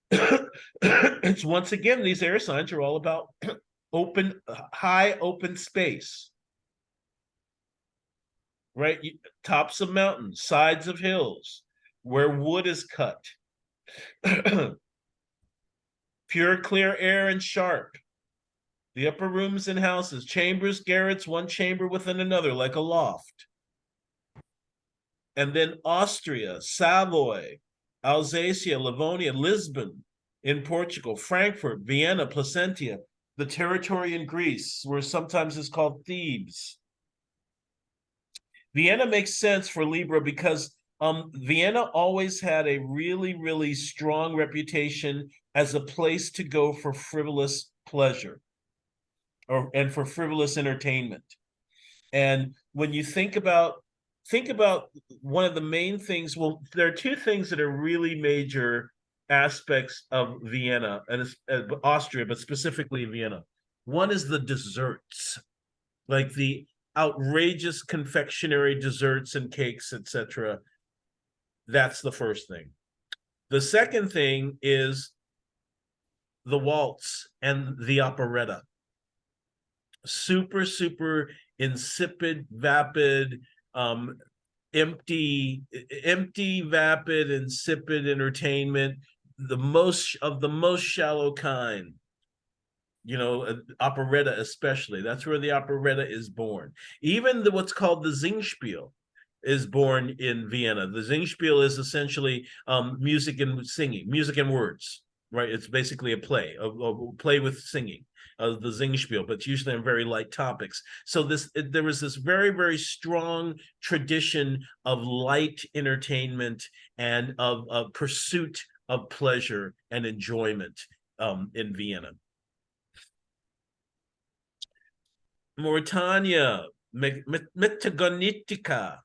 it's once again, these air signs are all about high open space, right? Tops of mountains, sides of hills, where wood is cut. Pure, clear air and sharp. The upper rooms in houses, chambers, garrets, one chamber within another, like a loft. And then Austria, Savoy, Alsacia, Livonia, Lisbon in Portugal, Frankfurt, Vienna, Placentia, the territory in Greece, where sometimes it's called Thebes. Vienna makes sense for Libra because Vienna always had a really, really strong reputation as a place to go for frivolous pleasure and for frivolous entertainment. And when you think about one of the main things, well, there are two things that are really major aspects of Vienna and Austria, but specifically Vienna. One is the desserts, like the outrageous confectionery desserts and cakes, etc. That's the first thing. The second thing is the waltz and the operetta. Super, super insipid, vapid, empty, vapid, insipid entertainment, the most shallow kind. You know, operetta especially. That's where the operetta is born. Even what's called the Singspiel is born in Vienna. The Singspiel is essentially music and singing, music and words, right? It's basically a play with singing, the Singspiel, but it's usually on very light topics. So there was this very, very strong tradition of light entertainment and of pursuit of pleasure and enjoyment in Vienna. Mauritania, Metagonitica,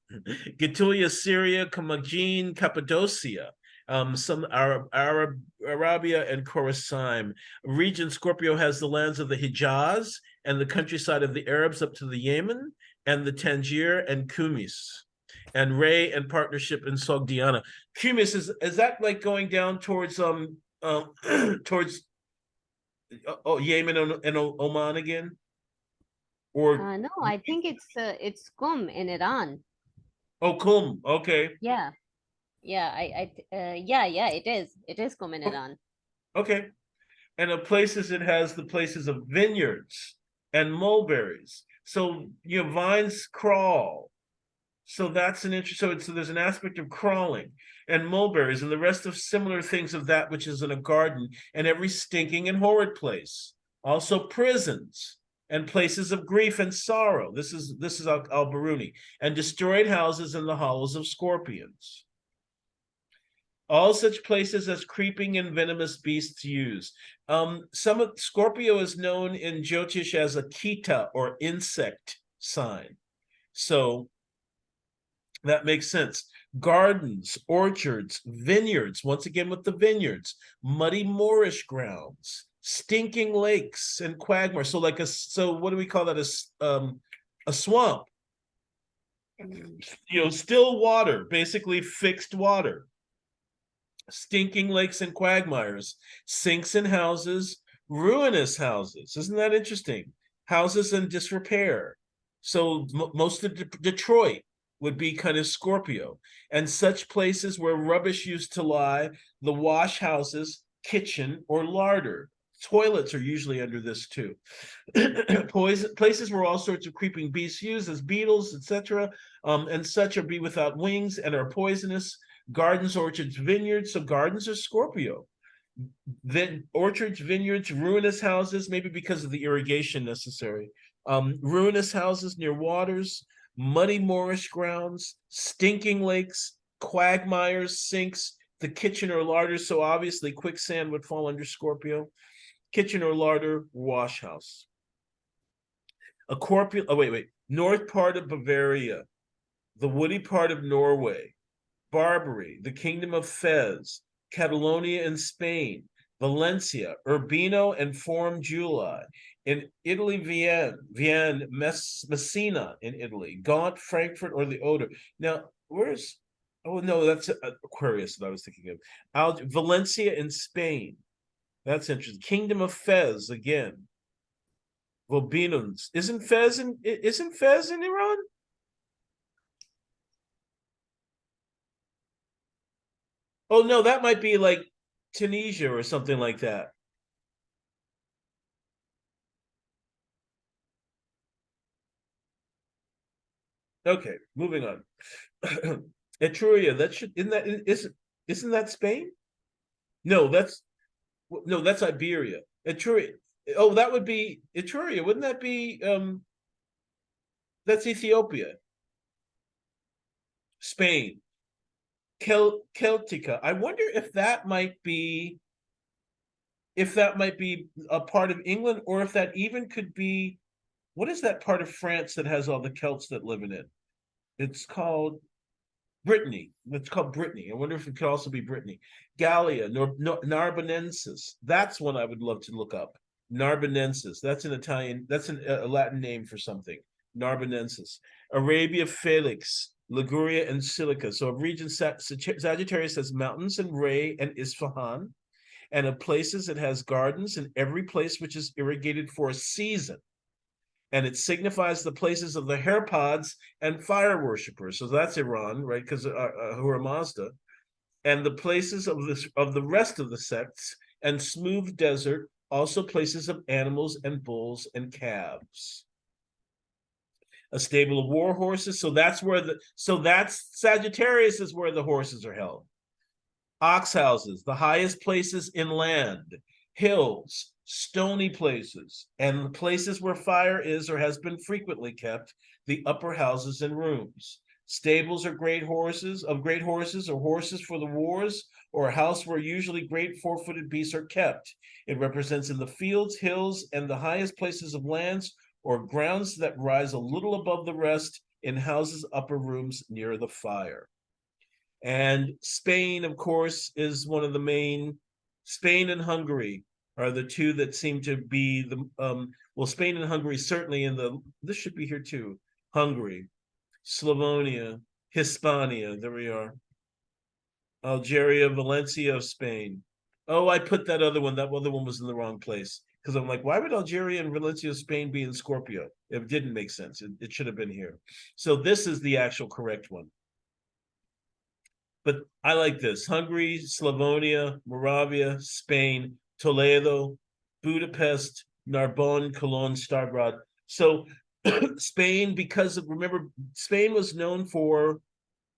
Getulia, Syria, Commagene, Cappadocia, some Arabia and Khorasan. Region Scorpio has the lands of the Hijaz and the countryside of the Arabs up to the Yemen and the Tangier and Kumis. And Ray and partnership in Sogdiana. Kumis, is that like going down towards towards Yemen and Oman again? Or No, I think it's Qum in Iran. oh, Qum, okay. Yeah, yeah, it is. It is Qum in Iran. Okay. And the places it has the places of vineyards and mulberries. So vines crawl. So that's an interest. So there's an aspect of crawling and mulberries and the rest of similar things of that which is in a garden and every stinking and horrid place. Also prisons and places of grief and sorrow. This is Al-Biruni, and destroyed houses in the hollows of scorpions. All such places as creeping and venomous beasts use. Some of Scorpio is known in Jyotish as a Kita or insect sign. So that makes sense. Gardens, orchards, vineyards, once again with the vineyards, muddy moorish grounds, stinking lakes and quagmires. So what do we call that? A swamp. Still water, basically fixed water. Stinking lakes and quagmires, sinks in houses, ruinous houses. Isn't that interesting? Houses in disrepair. So most of Detroit would be kind of Scorpio, and such places where rubbish used to lie, the wash houses, kitchen, or larder. Toilets are usually under this too. Places where all sorts of creeping beasts use as beetles, etc., and such are be without wings and are poisonous. Gardens, orchards, vineyards. So gardens are Scorpio. Then orchards, vineyards, ruinous houses, maybe because of the irrigation necessary. Ruinous houses near waters, muddy moorish grounds, stinking lakes, quagmires, sinks, the kitchen or larder. So obviously quicksand would fall under Scorpio. Kitchen or larder, wash house. North part of Bavaria, the woody part of Norway, Barbary, the kingdom of Fez, Catalonia in Spain, Valencia, Urbino and Forum Julii. In Italy, Vienne, Messina in Italy, Gaunt, Frankfurt, or the Oder. Now, that's Aquarius that I was thinking of. Valencia in Spain. That's interesting. Kingdom of Fez again. Vobinums. Isn't Fez in Iran? Oh no, that might be like Tunisia or something like that. Okay, moving on. Etruria, that should isn't that isn't that Spain? No, that's Iberia. Etruria. Oh, that would be Etruria. Wouldn't that be that's Ethiopia. Spain. Celtica. I wonder if that might be a part of England, or if that even could be, what is that part of France that has all the Celts that live in it? It's called Brittany. It's called Brittany. I wonder if it could also be Brittany. Gallia, Narbonensis. That's one I would love to look up. Narbonensis. That's an Italian. That's a Latin name for something. Narbonensis. Arabia Felix, Liguria, and Silica. So a region Sagittarius has mountains and Ray and Isfahan, and of places it has gardens, and every place which is irrigated for a season, and it signifies the places of the Herpods and fire worshippers. So that's Iran, right? Because Ahura Mazda, and the places of the rest of the sects, and smooth desert, also places of animals and bulls and calves. A stable of war horses. So that's Sagittarius is where the horses are held. Ox houses, the highest places in land, hills, stony places, and places where fire is or has been frequently kept, the upper houses and rooms. Stables are great horses, or horses for the wars, or a house where usually great four-footed beasts are kept. It represents in the fields, hills, and the highest places of lands, or grounds that rise a little above the rest, in houses, upper rooms near the fire. And Spain, of course, is one of the main. Spain and Hungary are the two that seem to be the well, Spain and Hungary certainly in the, this should be here too. Hungary, Slavonia, Hispania, there we are. Algeria, Valencia of Spain. Oh, I put that other one. That other one was in the wrong place. Because I'm like, why would Algeria and Valencia of Spain be in Scorpio? It didn't make sense. It should have been here. So this is the actual correct one. But I like this: Hungary, Slavonia, Moravia, Spain, Toledo, Budapest, Narbonne, Cologne, Stargrad. So Spain, because of, remember, Spain was known for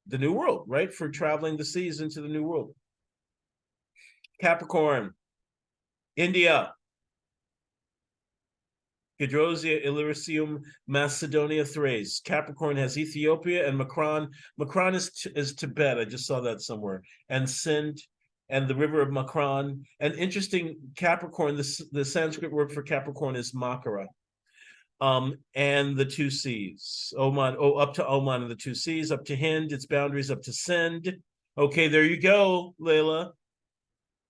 the New World, right? For traveling the seas into the New World. Capricorn, India, Gedrosia, Illyricum, Macedonia, Thrace. Capricorn has Ethiopia, and Makran is Tibet. I just saw that somewhere. And Sind, and the river of Makran. And interesting, Capricorn, the Sanskrit word for Capricorn is Makara. And the two seas. Oman, up to Oman and the two seas, up to Hind, its boundaries up to Sind. Okay, there you go, Layla.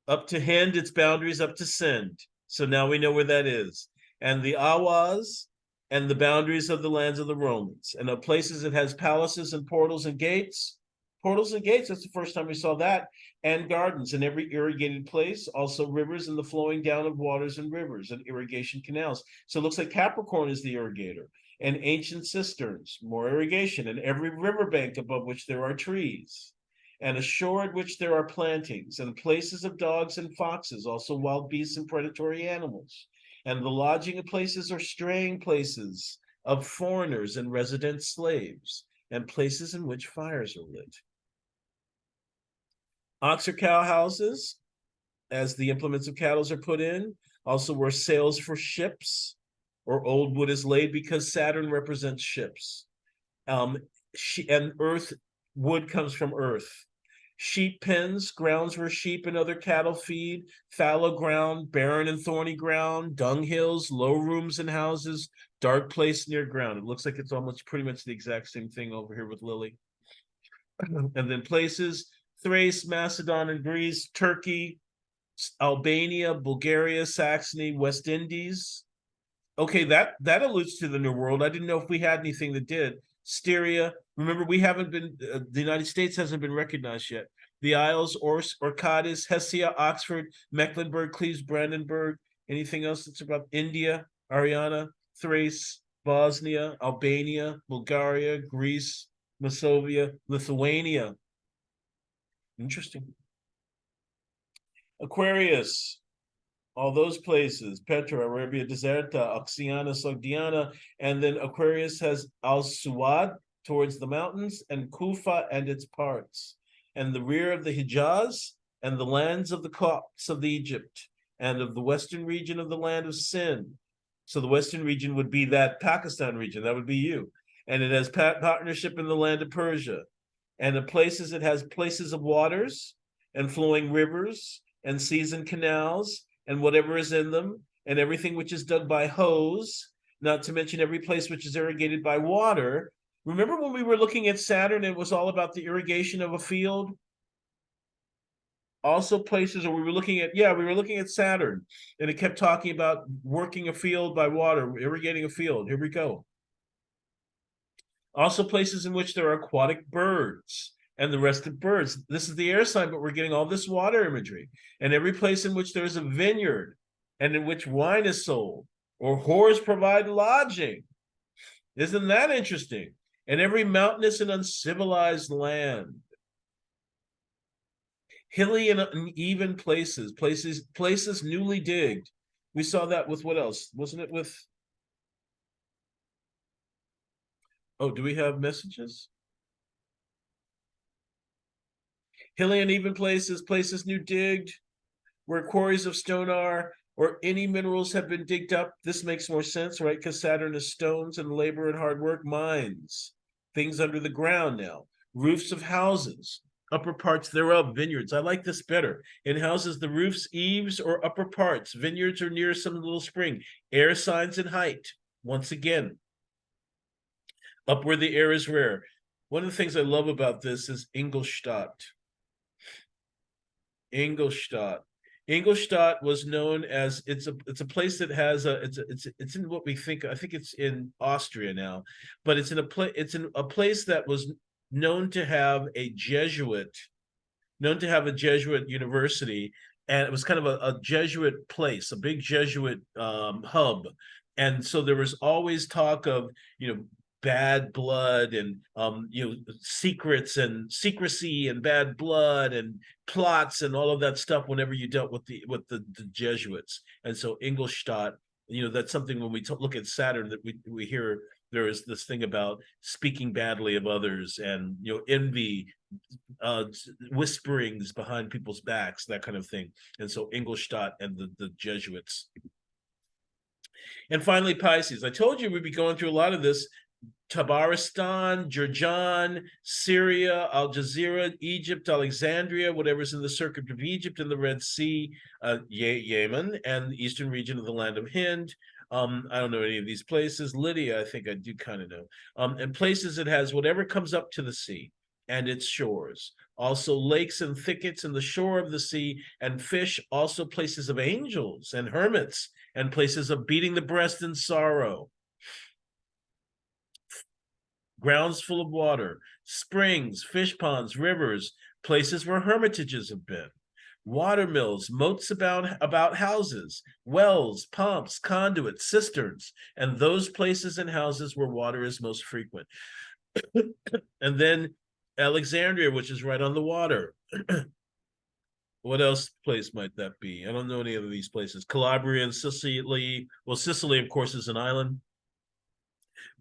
Up to Hind, its boundaries up to Sind. So now we know where that is. And the Awas, and the boundaries of the lands of the Romans. And of places it has palaces and portals and gates. Portals and gates, that's the first time we saw that. And gardens in every irrigated place, also rivers and the flowing down of waters and rivers and irrigation canals. So it looks like Capricorn is the irrigator. And ancient cisterns, more irrigation, and every riverbank above which there are trees, and a shore at which there are plantings, and places of dogs and foxes, also wild beasts and predatory animals. And the lodging of places or straying places of foreigners and resident slaves, and places in which fires are lit. Ox or cow houses, as the implements of cattle are put in, also where sails for ships, or old wood is laid, because Saturn represents ships. And earth, wood comes from earth. Sheep pens, grounds where sheep and other cattle feed, fallow ground, barren and thorny ground, dung hills, low rooms and houses, dark place near ground. It looks like it's almost pretty much the exact same thing over here with Lily. And then places: Thrace, Macedon and Greece, Turkey, Albania, Bulgaria, Saxony, West Indies. Okay, that alludes to the New World. I didn't know if we had anything that did. Styria. Remember, we haven't been, the United States hasn't been recognized yet. The Isles, Orcades, Hessia, Oxford, Mecklenburg, Cleves, Brandenburg. Anything else that's about India, Ariana, Thrace, Bosnia, Albania, Bulgaria, Greece, Masovia, Lithuania. Interesting. Aquarius, all those places, Petra, Arabia Deserta, Oxiana, Sogdiana, and then Aquarius has Al Suad towards the mountains, and Kufa and its parts, and the rear of the Hijaz, and the lands of the Copts of the Egypt, and of the western region of the land of Sin. So the western region would be that Pakistan region, that would be you. And it has partnership in the land of Persia. And the places, it has places of waters and flowing rivers and seas and canals and whatever is in them, and everything which is dug by hose, not to mention every place which is irrigated by water. Remember when we were looking at Saturn, it was all about the irrigation of a field? Also places, or we were looking at Saturn, and it kept talking about working a field by water, irrigating a field. Here we go. Also places in which there are aquatic birds and the rest of birds. This is the air sign, but we're getting all this water imagery. And every place in which there's a vineyard and in which wine is sold, or whores provide lodging. Isn't that interesting? And every mountainous and uncivilized land. Hilly and uneven places newly digged. We saw that with what else? Wasn't it with... Oh, do we have messages? Hilly and uneven places new digged, where quarries of stone are, or any minerals have been digged up. This makes more sense, right? Because Saturn is stones and labor and hard work, mines, things under the ground now, roofs of houses, upper parts thereof, vineyards. I like this better. In houses, the roofs, eaves, or upper parts, vineyards or near some little spring, air signs and height. Once again, up where the air is rare. One of the things I love about this is Ingolstadt. Ingolstadt was known as, it's a place that has it's in what we think, I think it's in Austria now, but it's in a place that was known to have a Jesuit university, and it was kind of a Jesuit place, a big Jesuit hub. And so there was always talk of, bad blood and secrets and secrecy and bad blood and plots and all of that stuff whenever you dealt with the Jesuits. And so Ingolstadt, that's something when we look at Saturn that we hear there is this thing about speaking badly of others and envy, whisperings behind people's backs, that kind of thing. And so Ingolstadt and the Jesuits. And finally, Pisces. I told you we'd be going through a lot of this. Tabaristan, Jurjan, Syria, Al Jazeera, Egypt, Alexandria, whatever's in the circuit of Egypt and the Red Sea, Yemen, and the eastern region of the land of Hind. I don't know any of these places. Lydia, I think I do kind of know. And places that has whatever comes up to the sea and its shores. Also lakes and thickets in the shore of the sea, and fish, also places of angels and hermits, and places of beating the breast in sorrow. Grounds full of water, springs, fish ponds, rivers, places where hermitages have been, water mills, moats about houses, wells, pumps, conduits, cisterns, and those places and houses where water is most frequent. And then Alexandria, which is right on the water. What else place might that be? I don't know any of these places. Calabria and Sicily. Well, Sicily, of course, is an island.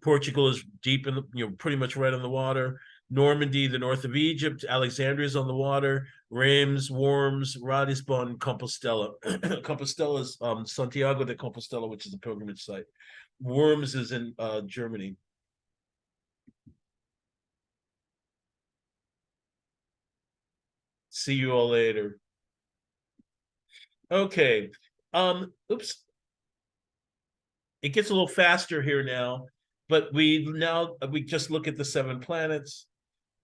Portugal is deep in the, pretty much right on the water. Normandy, the north of Egypt. Alexandria is on the water. Reims, Worms, Ratisbon, Compostela. Compostela is Santiago de Compostela, which is a pilgrimage site. Worms is in Germany. See you all later. Okay. Oops. It gets a little faster here now, but we just look at the 7 planets,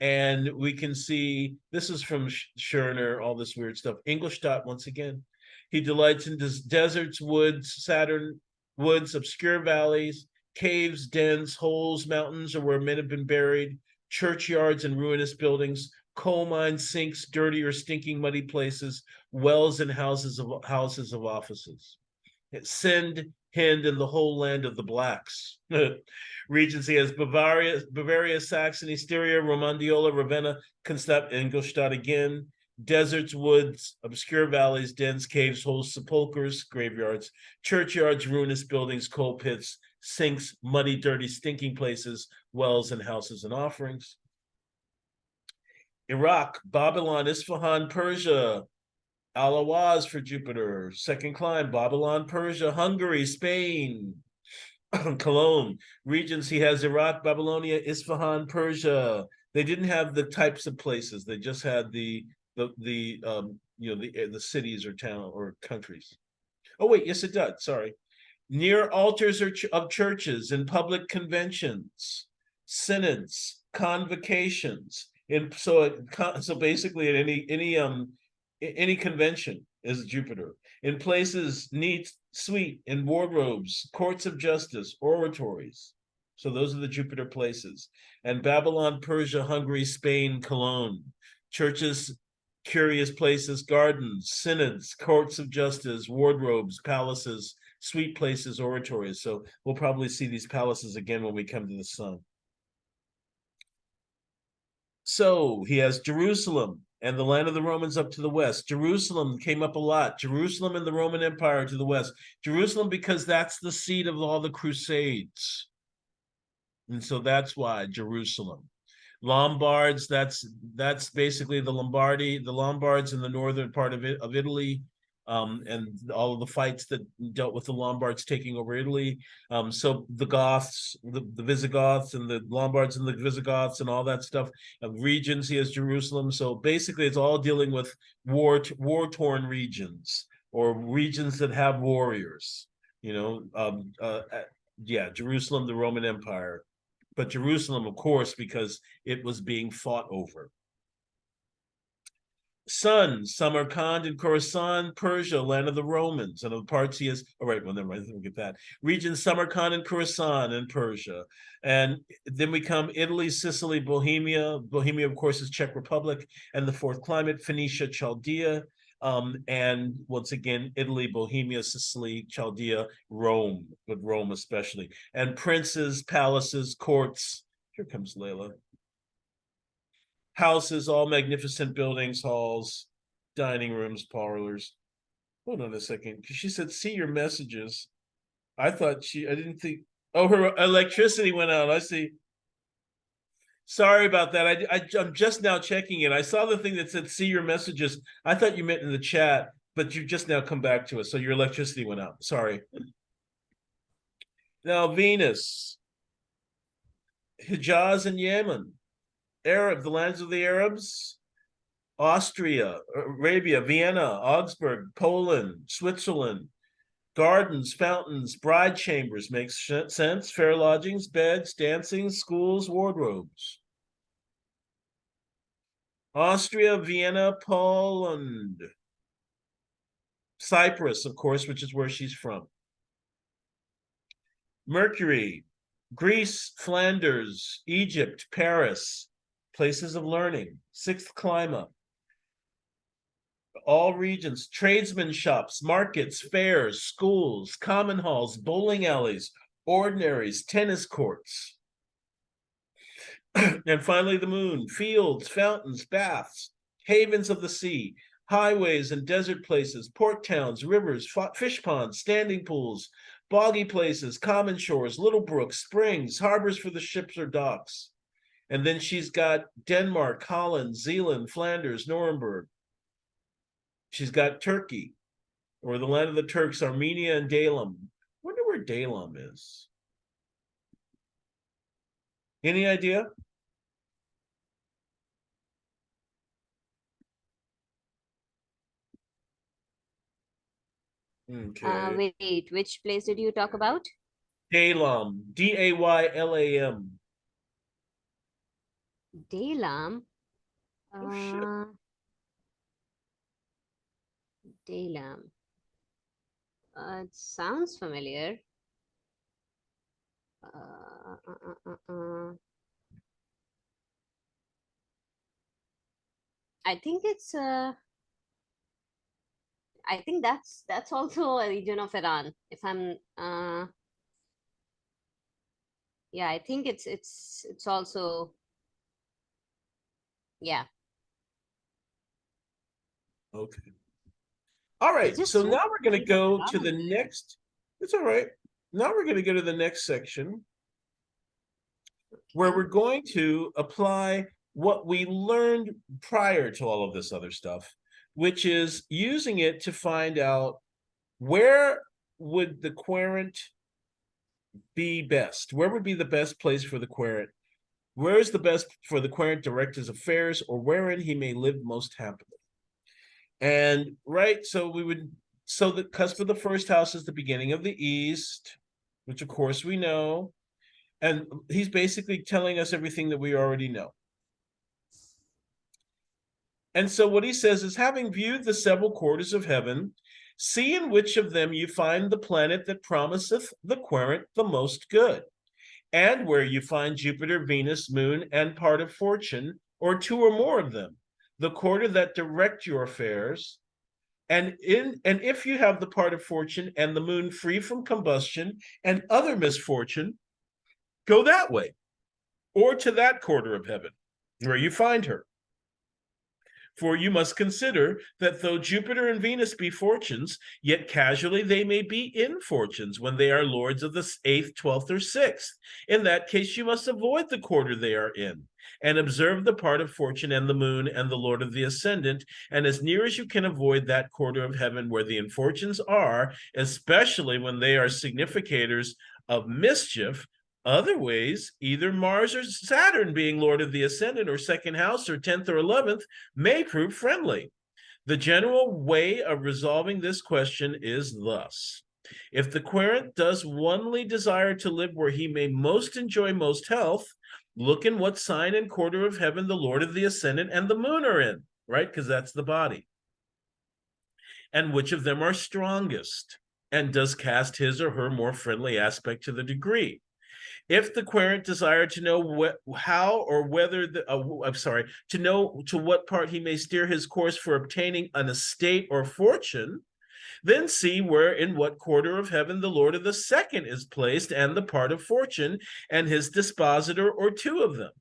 and we can see this is from Scherner, all this weird stuff. Ingolstadt, once again, he delights in deserts, woods, Saturn, woods, obscure valleys, caves, dens, holes, mountains, or where men have been buried, churchyards and ruinous buildings, coal mines, sinks, dirty or stinking muddy places, wells and houses of offices. Send, Hind, and the whole land of the blacks. Regency has Bavaria, Saxony, Styria, Romandiola, Ravenna, Ingolstadt again, deserts, woods, obscure valleys, dens, caves, holes, sepulchres, graveyards, churchyards, ruinous buildings, coal pits, sinks, muddy, dirty, stinking places, wells, and houses and offerings. Iraq, Babylon, Isfahan, Persia, Al-Awaz for Jupiter. Second climb, Babylon, Persia, Hungary, Spain, Cologne. Regions he has Iraq, Babylonia, Isfahan, Persia. They didn't have the types of places. They just had the cities or town or countries. Oh wait, yes it does. Sorry. Near altars of churches and public conventions, synods, convocations. So basically at any convention is Jupiter. In places neat, sweet, in wardrobes, courts of justice, oratories. So those are the Jupiter places. And Babylon, Persia, Hungary, Spain, Cologne. Churches, curious places, gardens, synods, courts of justice, wardrobes, palaces, sweet places, oratories. So we'll probably see these palaces again when we come to the sun. So he has Jerusalem and the land of the Romans up to the west. Jerusalem came up a lot. Jerusalem and the Roman Empire to the west. Jerusalem because that's the seat of all the Crusades. And so that's why Jerusalem. Lombards, that's basically the Lombards in the northern part of Italy, and all of the fights that dealt with the Lombards taking over Italy. So the Goths, the Visigoths, and the Lombards and the Visigoths, and all that stuff. Regions, he has Jerusalem. So basically, it's all dealing with war-torn regions or regions that have warriors. Jerusalem, the Roman Empire. But Jerusalem, of course, because it was being fought over. Sun, Samarkand and Khorasan, Persia, land of the Romans, and of the parts he has. All right, well, never mind, we'll get that. Region Samarkand and Khorasan and Persia. And then we come Italy, Sicily, Bohemia. Bohemia, of course, is Czech Republic. And the fourth climate, Phoenicia, Chaldea. And once again, Italy, Bohemia, Sicily, Chaldea, Rome, but Rome especially. And princes, palaces, courts. Here comes Layla. Houses, all magnificent buildings, halls, dining rooms, parlors. Hold on a second, because she said, see your messages. I didn't think, oh, her electricity went out. I see. Sorry about that. I'm just now checking it. I saw the thing that said, see your messages. I thought you meant in the chat, but you've just now come back to us. So your electricity went out. Sorry. Now, Venus, Hijaz and Yemen, the lands of the Arabs, Austria, Arabia, Vienna, Augsburg, Poland, Switzerland, gardens, fountains, bride chambers, makes sense, fair lodgings, beds, dancing, schools, wardrobes. Austria, Vienna, Poland, Cyprus, of course, which is where she's from. Mercury, Greece, Flanders, Egypt, Paris, places of learning. Sixth climate. All regions, tradesmen shops, markets, fairs, schools, common halls, bowling alleys, ordinaries, tennis courts. And finally, the moon, fields, fountains, baths, havens of the sea, highways and desert places, port towns, rivers, fish ponds, standing pools, boggy places, common shores, little brooks, springs, harbors for the ships or docks. And then she's got Denmark, Holland, Zealand, Flanders, Nuremberg. She's got Turkey, or the land of the Turks, Armenia and Dalam. Wonder where Dalam is. Any idea? Okay. Wait, which place did you talk about? Dalam, Daylam. Dalam. Oh shit. Dalam. It sounds familiar. I think it's I think that's also a region of Iran. If I'm yeah, I think it's also, yeah. Okay. All right. just So so now we're going to go to the around. next. It's all right. Now we're going to go to the next section where Okay. we're going to apply what we learned prior to all of this other stuff, which is using it to find out where would the querent be best? Where would be the best place for the querent? Where is the best for the querent direct his affairs, or wherein he may live most happily? And right, so we would, so the cusp of the first house is the beginning of the east, which of course we know. And he's basically telling us everything that we already know. And so what he says is, having viewed the several quarters of heaven, see in which of them you find the planet that promiseth the querent the most good, and where you find Jupiter, Venus, Moon, and part of fortune, or two or more of them, the quarter that direct your affairs. And if you have the part of fortune and the moon free from combustion and other misfortune, go that way, or to that quarter of heaven, where you find her. For you must consider that though Jupiter and Venus be fortunes, yet casually they may be infortunes when they are lords of the 8th, 12th, or 6th. In that case, you must avoid the quarter they are in, and observe the part of fortune and the moon and the lord of the ascendant, and as near as you can avoid that quarter of heaven where the infortunes are, especially when they are significators of mischief. Other ways, either Mars or Saturn being lord of the ascendant or second house or 10th or 11th, may prove friendly. The general way of resolving this question is thus. If the querent does onely desire to live where he may most enjoy most health, look in what sign and quarter of heaven the lord of the ascendant and the moon are in, right? Because that's the body. And which of them are strongest, and does cast his or her more friendly aspect to the degree. If the querent desired to know how or whether to know to what part he may steer his course for obtaining an estate or fortune, then see where in what quarter of heaven the lord of the second is placed and the part of fortune and his dispositor or two of them.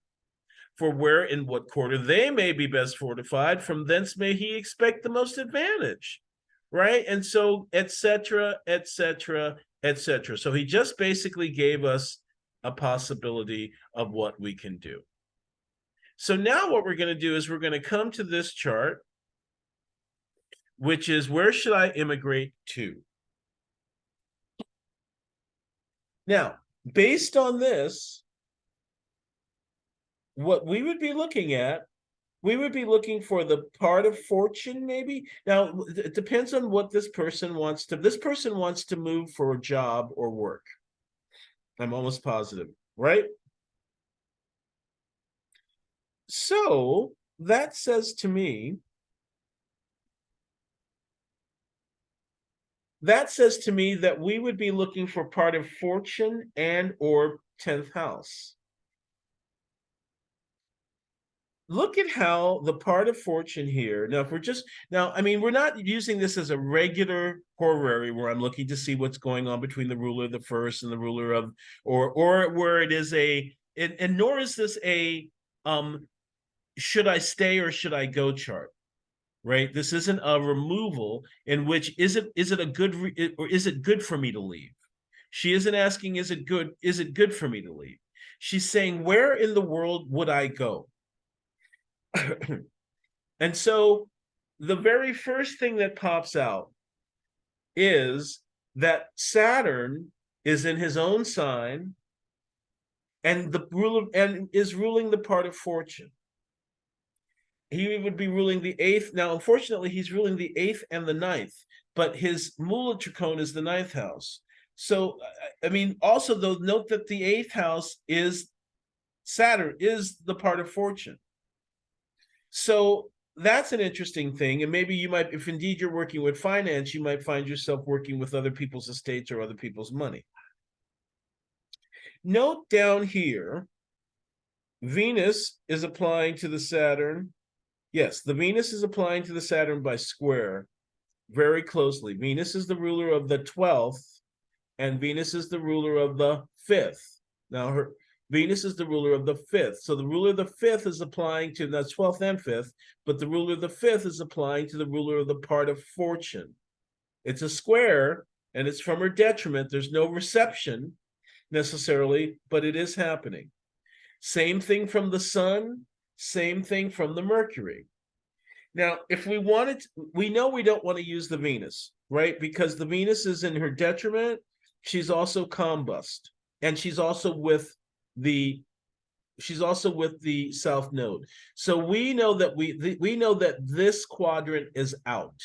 For where in what quarter they may be best fortified, from thence may he expect the most advantage, right? And so, etc., etc., etc. So he just basically gave us a possibility of what we can do. So now what we're going to do is we're going to come to this chart, which is, where should I immigrate to? Now, based on this, what we would be looking at, we would be looking for the part of fortune, maybe. Now, it depends on what this person wants to move for a job or work. I'm almost positive, right? So that says to me that we would be looking for part of fortune and or 10th house. Look at how the part of fortune here. Now, if we're just now, I mean, we're not using this as a regular horary where I'm looking to see what's going on between the ruler of the first and the ruler of, or where it is and nor is this a should I stay or should I go chart, right? This isn't a removal in which is it a good or is it good for me to leave? She isn't asking, is it good for me to leave? She's saying, where in the world would I go? And so the very first thing that pops out is that Saturn is in his own sign and is ruling the part of fortune. He would be ruling the 8th. Now, unfortunately, he's ruling the 8th and the 9th, but his Mula Tricone is the 9th house. So, I mean, also, though, note that the 8th house is Saturn, is the part of fortune. So that's an interesting thing. And maybe you might, if indeed you're working with finance, you might find yourself working with other people's estates or other people's money. Note down here, Venus is applying to the Saturn. Yes, the Venus is applying to the Saturn by square very closely. Venus is the ruler of the 12th, and Venus is the ruler of the 5th. Now, Venus is the ruler of the fifth. So the ruler of the fifth is applying to, that's 12th and fifth, but the ruler of the fifth is applying to the ruler of the part of fortune. It's a square, and it's from her detriment. There's no reception necessarily, but it is happening. Same thing from the sun, same thing from the Mercury. Now, if we wanted, we know we don't want to use the Venus, right? Because the Venus is in her detriment. She's also combust, and she's also with the south node. So we know that we know that this quadrant is out.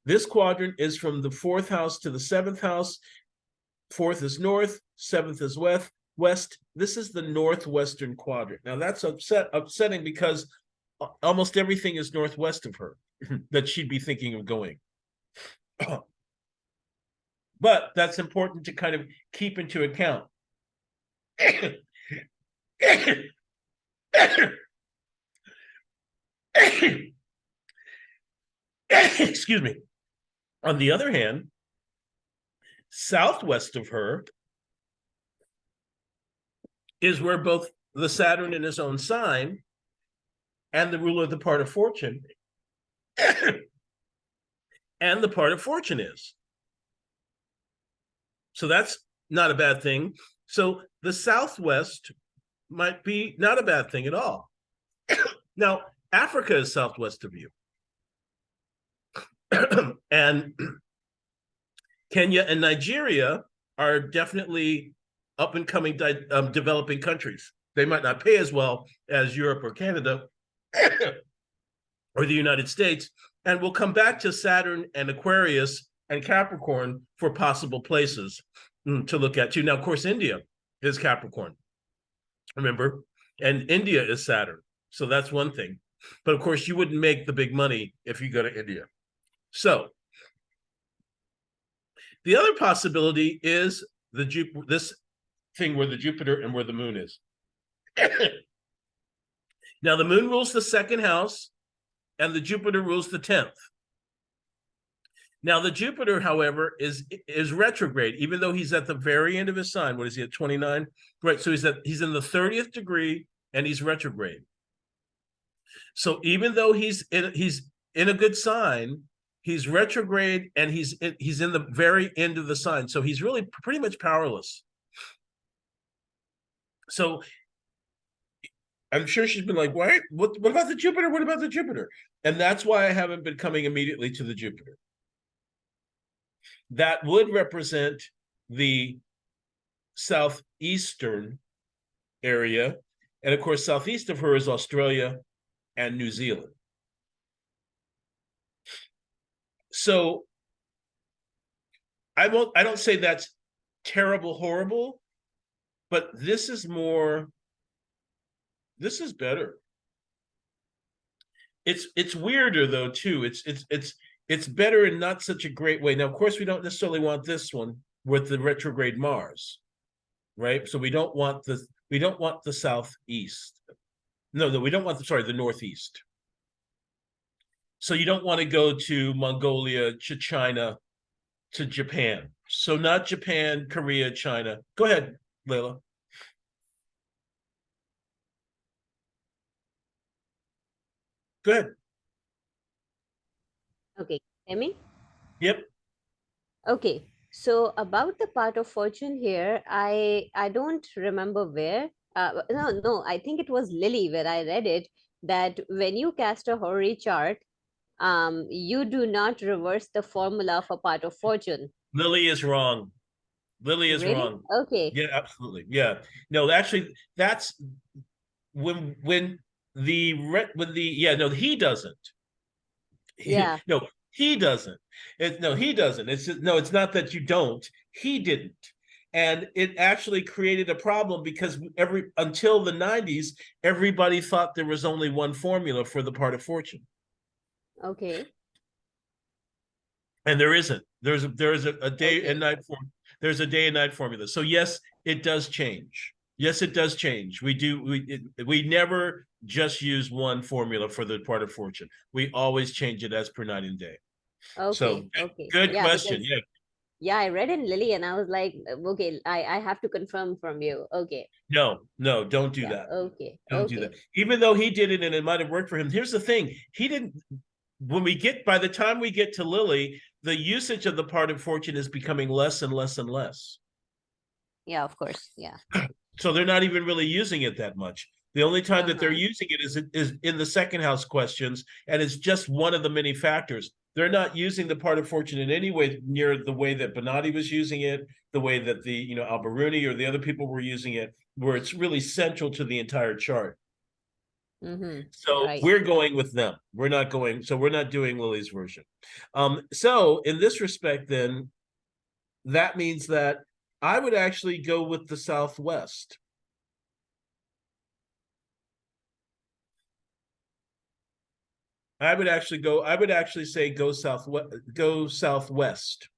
This quadrant is from the 4th house to the 7th house. 4th is north, 7th is west. This is the northwestern quadrant. Now that's upsetting because almost everything is northwest of her that she'd be thinking of going. But that's important to kind of keep into account. Excuse me. On the other hand, southwest of her is where both the Saturn in his own sign and the ruler of the part of fortune and the part of fortune is. So that's not a bad thing. So the southwest might be not a bad thing at all. Now, Africa is southwest of you. And Kenya and Nigeria are definitely up and coming developing countries. They might not pay as well as Europe or Canada or the United States. And we'll come back to Saturn and Aquarius and Capricorn for possible places to look at too. Now, of course, India is Capricorn, remember? And India is Saturn. So that's one thing. But of course, you wouldn't make the big money if you go to India. So the other possibility is this thing where the Jupiter and where the moon is. Now, the moon rules the 2nd house, and the Jupiter rules the 10th. Now, the Jupiter, however, is retrograde, even though he's at the very end of his sign. What is he at 29? Right. So he's in the 30th degree, and he's retrograde. So even though he's in a good sign, he's retrograde, and he's in the very end of the sign. So he's really pretty much powerless. So I'm sure she's been like, "What about the Jupiter? What about the Jupiter?" And that's why I haven't been coming immediately to the Jupiter. That would represent the southeastern area. And of course, southeast of her is Australia and New Zealand. So I don't say that's terrible, horrible, but this is better. It's weirder though too. It's better in not such a great way. Now, of course, we don't necessarily want this one with the retrograde Mars, right? So we don't want the southeast. No, we don't want the northeast. So you don't want to go to Mongolia, to China, to Japan. So not Japan, Korea, China. Go ahead, Layla. Go ahead. Okay, hear me? Yep. Okay, so about the part of fortune here, I don't remember where. No, I think it was Lily where I read it, that when you cast a Hori chart, you do not reverse the formula for part of fortune. Lily is wrong. Lily is Really? wrong. Okay. Yeah, absolutely. Yeah. No, actually, that's when he doesn't. Yeah. No, he doesn't. He doesn't. It's not that you don't. He didn't. And it actually created a problem because until the 90s, everybody thought there was only one formula for the part of fortune. Okay. And there isn't. There's a day and night form. There's a day and night formula. So yes, it does change. Yes, it does change. We never just use one formula for the part of fortune. We always change it as per night and day. Okay. So Okay. good Yeah, question. because Yeah. Yeah, I read in Lily and I was like, okay, I have to confirm from you. Okay. No, don't do Yeah. that. Okay. Don't do that. Okay. Even though he did it and it might have worked for him. Here's the thing. He didn't, by the time we get to Lily, the usage of the part of fortune is becoming less and less and less. Yeah, of course. Yeah. So they're not even really using it that much. The only time that they're Uh-huh. using it is in the second house questions, and it's just one of the many factors. They're not using the part of fortune in any way near the way that Bonatti was using it, the way that the Alberuni or the other people were using it, where it's really central to the entire chart. Mm-hmm. So Right. we're going with them. We're not doing Lily's version. So in this respect, then that means that I would actually go with the Southwest. I would actually say go southwest.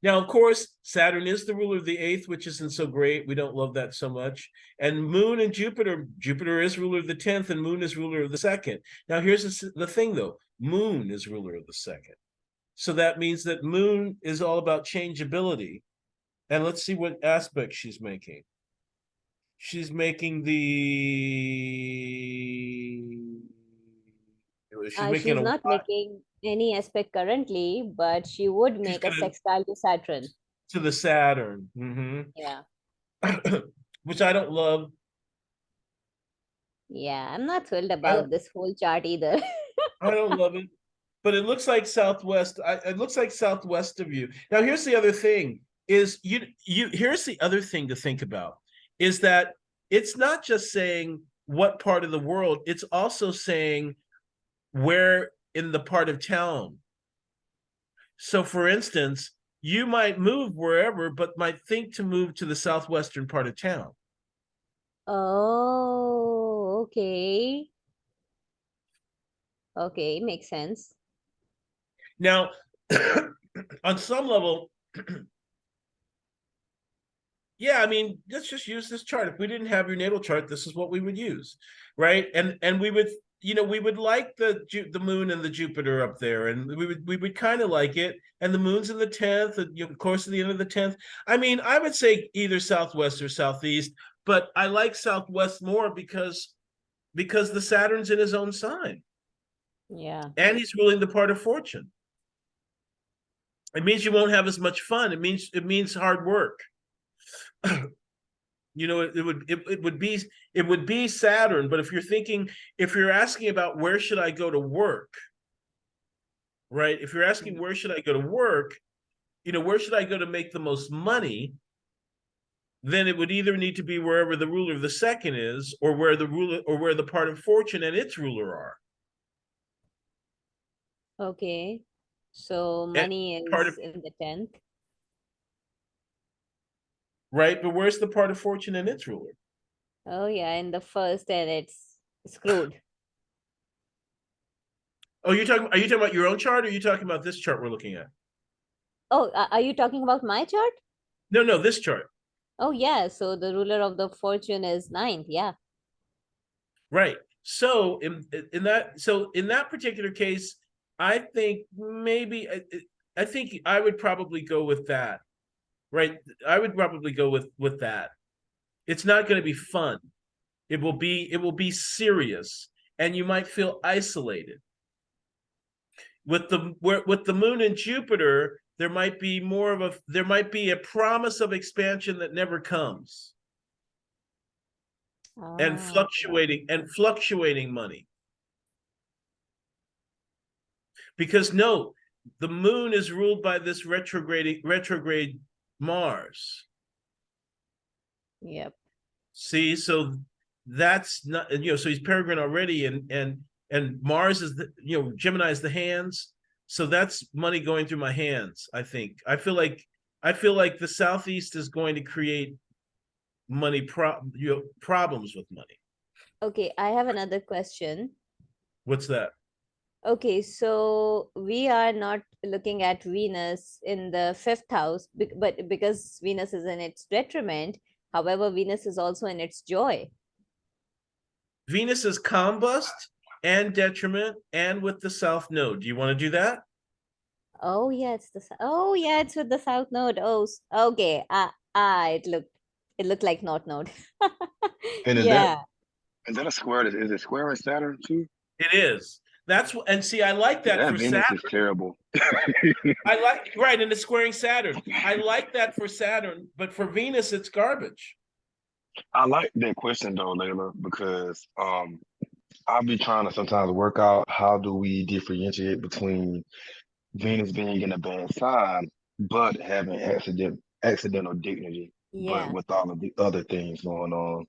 Now, of course, Saturn is the ruler of the eighth, which isn't so great. We don't love that so much. And Moon and Jupiter is ruler of the 10th, and Moon is ruler of the second. Now, here's the thing, though. Moon is ruler of the second. So that means that Moon is all about changeability. And let's see what aspect she's making. She's making she's making She's a not making any aspect currently, but she would she's make a gonna sextile to Saturn. to the Saturn, Yeah. which I don't love. Yeah. I'm not thrilled I about don't, this whole chart either. I don't love it, but it looks like Southwest. It looks like Southwest of you. Now, here's the other thing: is here's the other thing to think about is that it's not just saying what part of the world; it's also saying where in the part of town. So, for instance, you might move wherever, but might think to move to the southwestern part of town. Oh, okay. Okay, makes sense. Now, on some level, yeah, I mean, let's just use this chart. If we didn't have your natal chart, this is what we would use, right? And we would, we would like the moon and the Jupiter up there, and we would kind of like it. And the moon's in the 10th, and of course, at the end of the 10th. I mean, I would say either southwest or southeast, but I like southwest more because the Saturn's in his own sign, Yeah. and he's ruling the part of fortune. It means you won't have as much fun. It means hard work. It would be Saturn, but if you're asking about where should I go to work, right? If you're asking where should I go to work, where should I go to make the most money, then it would either need to be wherever the ruler of the second is, or where the part of fortune and its ruler are. Okay. So And money part of is in the 10th. right, but where's the part of fortune and its ruler? Oh yeah, in the first and it's screwed. Oh, are you talking about your own chart, or are you talking about this chart we're looking at? Oh, are you talking about my chart? No, this chart. Oh yeah, so the ruler of the fortune is ninth. Yeah. Right. So in that particular case, I think maybe I think I would probably go with that. Right. I would probably go with that. It's not going to be fun. It will be serious, and you might feel isolated. With the moon and Jupiter, there might be a promise of expansion that never comes, and Ah, fluctuating money. Because no, the moon is ruled by this retrograde Mars. yep. See, so that's not, so he's peregrine already, and Mars is Gemini is the hands. So that's money going through my hands. I feel like the Southeast is going to create problems with money. Okay, I have another question. What's that? Okay, so we are not looking at Venus in the fifth house, but because Venus is in its detriment, however, Venus is also in its joy. Venus is combust and detriment and with the South Node. Do you want to do that? Oh yeah, oh yeah, it's with the south node. Oh, okay. It looked like north node. And Yeah. is that a square? Is it square in Saturn too? It is. And see, I like Yeah, that that for Venus Saturn. is terrible. I like right, and it's squaring Saturn. I like that for Saturn, but for Venus, it's garbage. I like that question though, Layla, because I'll be trying to sometimes work out how do we differentiate between Venus being in a bad sign, but having accidental dignity. But Yeah. with all of the other things going on,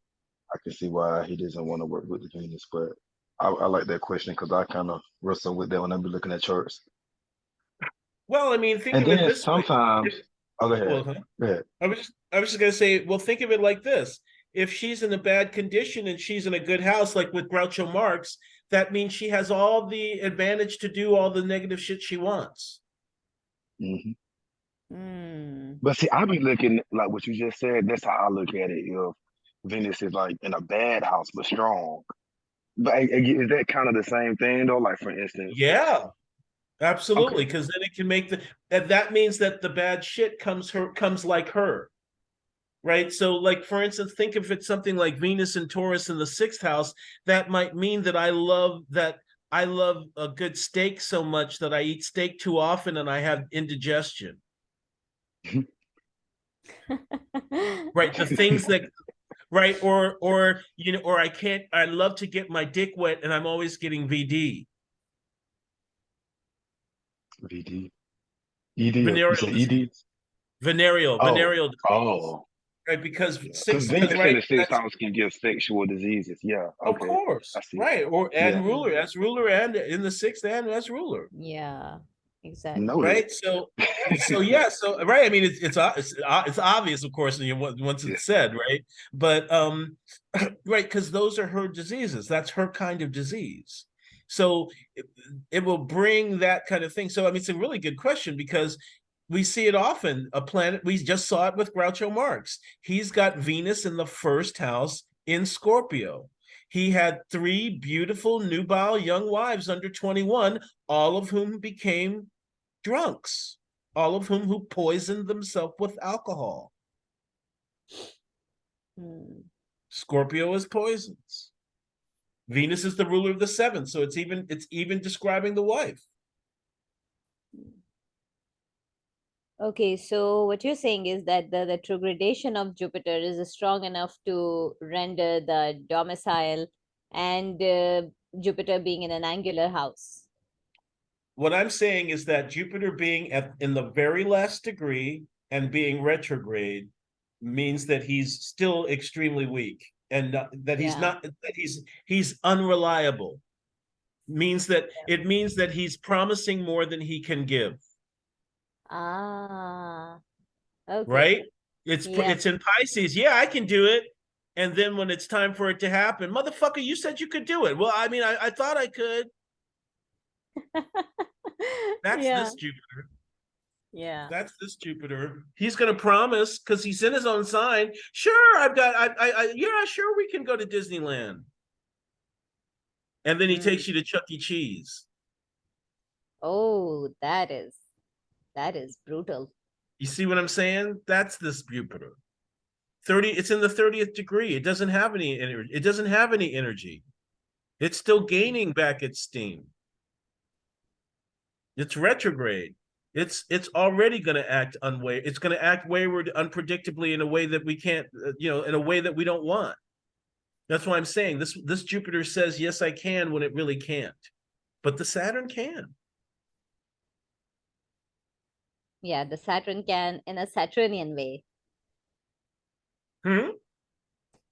I can see why he doesn't want to work with the Venus. But I like that question because I kind of wrestle with that when I be looking at charts. Well, I mean, think And of it then this way. sometimes, oh, go ahead, Well, huh? go ahead. I was just gonna say, well, think of it like this. If she's in a bad condition and she's in a good house, like with Groucho Marx, that means she has all the advantage to do all the negative shit she wants. Hmm. Mm. But see, I be looking like what you just said. That's how I look at it. If Venus is like in a bad house but strong, but is that kind of the same thing though? Like for instance, Yeah, okay, absolutely. Because then it can make that means that the bad shit comes like her. Right. So, like, for instance, think if it's something like Venus and Taurus in the sixth house, that might mean that I love a good steak so much that I eat steak too often and I have indigestion. Right. The things that right, or or I love to get my dick wet and I'm always getting VD. VD, ED, or you Venereal said disease. ED? Oh, Venereal disease. oh, Right, because yeah. because Venus in right, the sixth that's house can give sexual diseases. Yeah, of okay, I course, see. right, or Yeah, and ruler, as ruler and in the sixth and as ruler. Yeah, exactly. noted. Right, so yeah, so right, I mean it's obvious, of course, once Yeah. it's said, right, but right, because those are her diseases, that's her kind of disease, so it will bring that kind of thing. So I mean, it's a really good question because we see it often. A planet, we just saw it with Groucho Marx. He's got Venus in the first house in Scorpio. He had three beautiful nubile young wives under 21, all of whom became drunks, all of whom who poisoned themselves with alcohol. Mm. Scorpio is poisons. Venus is the ruler of the seventh, so it's even describing the wife. Okay, so what you're saying is that the retrogradation of Jupiter is strong enough to render the domicile and Jupiter being in an angular house. What I'm saying is that Jupiter being in the very last degree and being retrograde means that he's still extremely weak and that he's Yeah. not that he's unreliable. It means that he's promising more than he can give. Ah, okay. Right? It's Yep. it's in Pisces. Yeah, I can do it. And then when it's time for it to happen, motherfucker, you said you could do it. Well, I mean, I thought I could. That's Yeah. this Jupiter. Yeah. That's this Jupiter. He's going to promise because he's in his own sign. Sure, yeah, sure, we can go to Disneyland. And then he Mm. takes you to Chuck E. Cheese. Oh, that is brutal. You see what I'm saying? That's this Jupiter. 30, it's in the 30th degree. It doesn't have any energy. It doesn't have any energy. It's still gaining back its steam. It's retrograde. It's already going to act unway. It's going to act wayward, unpredictably in a way that we can't, in a way that we don't want. That's why I'm saying this Jupiter says yes, I can when it really can't, but the Saturn can. Yeah, the Saturn can in a Saturnian way. Hmm?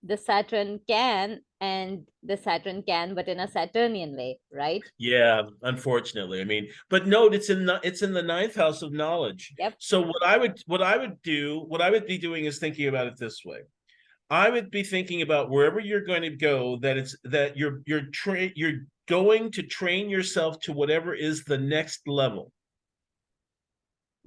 The Saturn can and the Saturn can, but in a Saturnian way, right? Yeah, unfortunately. I mean, but note it's in the ninth house of knowledge. Yep. So what I would be doing is thinking about it this way. I would be thinking about wherever you're going to go, that you're going to train yourself to whatever is the next level.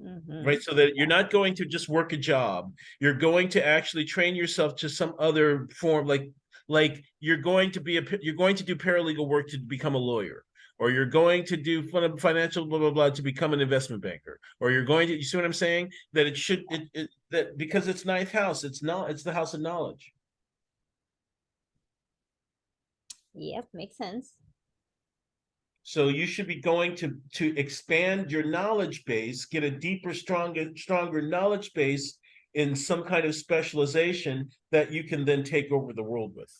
Mm-hmm. Right, so that you're not going to just work a job, you're going to actually train yourself to some other form, like you're going to do paralegal work to become a lawyer, or you're going to do financial blah blah blah to become an investment banker, or you're going to, you see what I'm saying? That it should that because it's ninth house, it's the house of knowledge. Yep, makes sense. So you should be going to expand your knowledge base, get a deeper, stronger knowledge base in some kind of specialization that you can then take over the world with.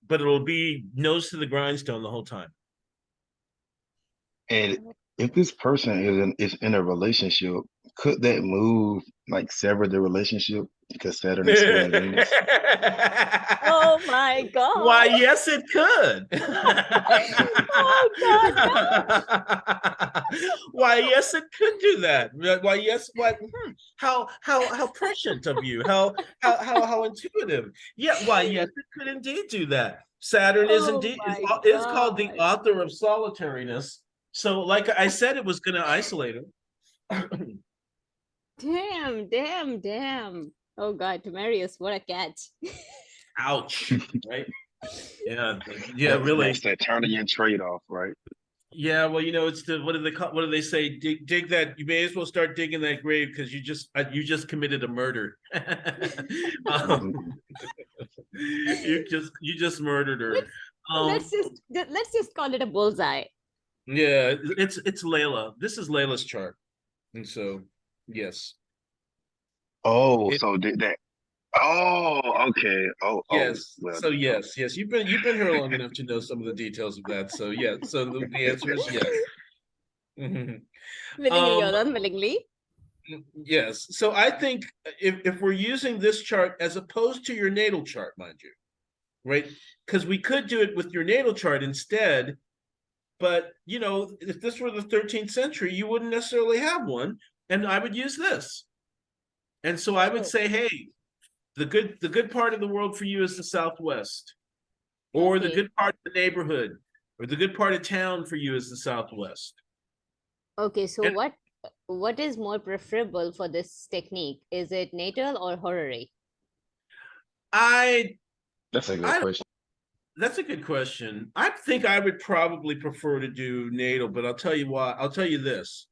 But it'll be nose to the grindstone the whole time. And if this person is in a relationship, could that move like sever the relationship because Saturn is squaring Venus? Oh my God. Why, yes, it could. Oh God, Why, yes, it could do that. Why, yes, what? How prescient of you. How intuitive. Yeah, why, yes, it could indeed do that. Saturn is Oh indeed my is called the God. author of solitariness. So, like I said, it was going to isolate him. Damn. Oh God, Tamarius, what a catch. Ouch! Right? Yeah, really. That's that Saturnian trade-off, right? Yeah, well, it's the what do they say? Dig that. You may as well start digging that grave because you just committed a murder. You just murdered her. Let's just call it a bullseye. Yeah, it's Layla. This is Layla's chart, and so yes. Oh, so did that. Oh, okay. Yes. Well, So yes. You've been here long enough to know some of the details of that. So yeah. So the answer is yes. Willingly or unwillingly. Yes. So I think if we're using this chart as opposed to your natal chart, mind you, right? Because we could do it with your natal chart instead. But if this were the 13th century, you wouldn't necessarily have one, and I would use this. And so I would say, hey, the good part of the world for you is the Southwest, or the good part of the neighborhood, or the good part of town for you is the Southwest. Okay, so what is more preferable for this technique? Is it natal or horary? that's a good question. That's a good question. I think I would probably prefer to do natal, but I'll tell you why. I'll tell you this.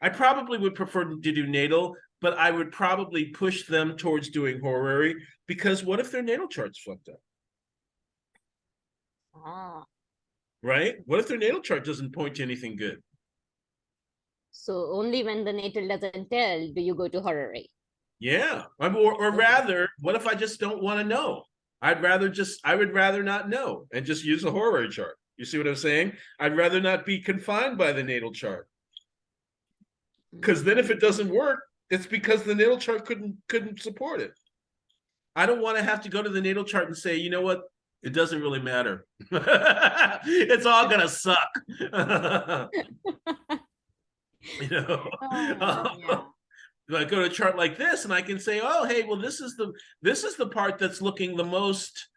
I probably would prefer to do natal, but I would probably push them towards doing horary, because what if their natal chart's fucked up? Ah. Right? What if their natal chart doesn't point to anything good? So only when the natal doesn't tell do you go to horary. Yeah. Or rather, what if I just don't want to know? I would rather not know and just use a horary chart. You see what I'm saying? I'd rather not be confined by the natal chart. Because then if it doesn't work, it's because the natal chart couldn't support it. I don't want to have to go to the natal chart and say, you know what? It doesn't really matter. It's all gonna suck. Yeah. I go to a chart like this and I can say, oh, hey, well, this is the part that's looking the most,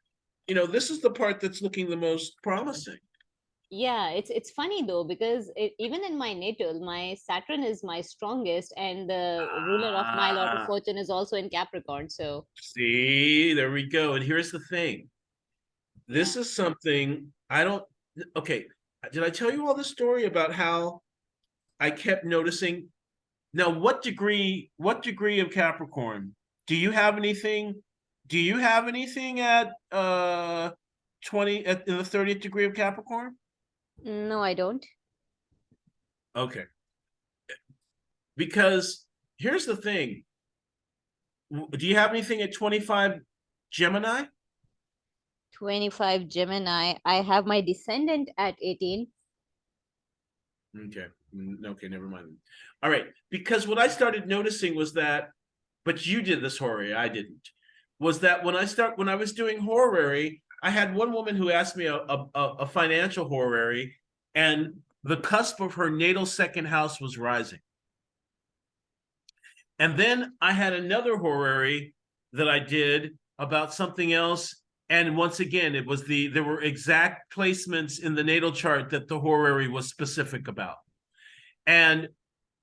this is the part that's looking the most promising. Yeah, it's funny though, because even in my natal, my Saturn is my strongest, and the ruler of my lot of fortune is also in Capricorn. So see, there we go. And here's the thing. This is something okay. Did I tell you all the story about how I kept noticing? Now, what degree of Capricorn? Do you have anything at 20 in the 30th degree of Capricorn? no, I don't. Okay. Because here's the thing. Do you have anything at 25 Gemini? 25 Gemini. I have my descendant at 18. Okay. Okay, never mind. All right. Because what I started noticing was that, but you did this horary, I didn't, was that when I was doing horary, I had one woman who asked me a financial horary, and the cusp of her natal second house was rising. And then I had another horary that I did about something else. And once again, there were exact placements in the natal chart that the horary was specific about. And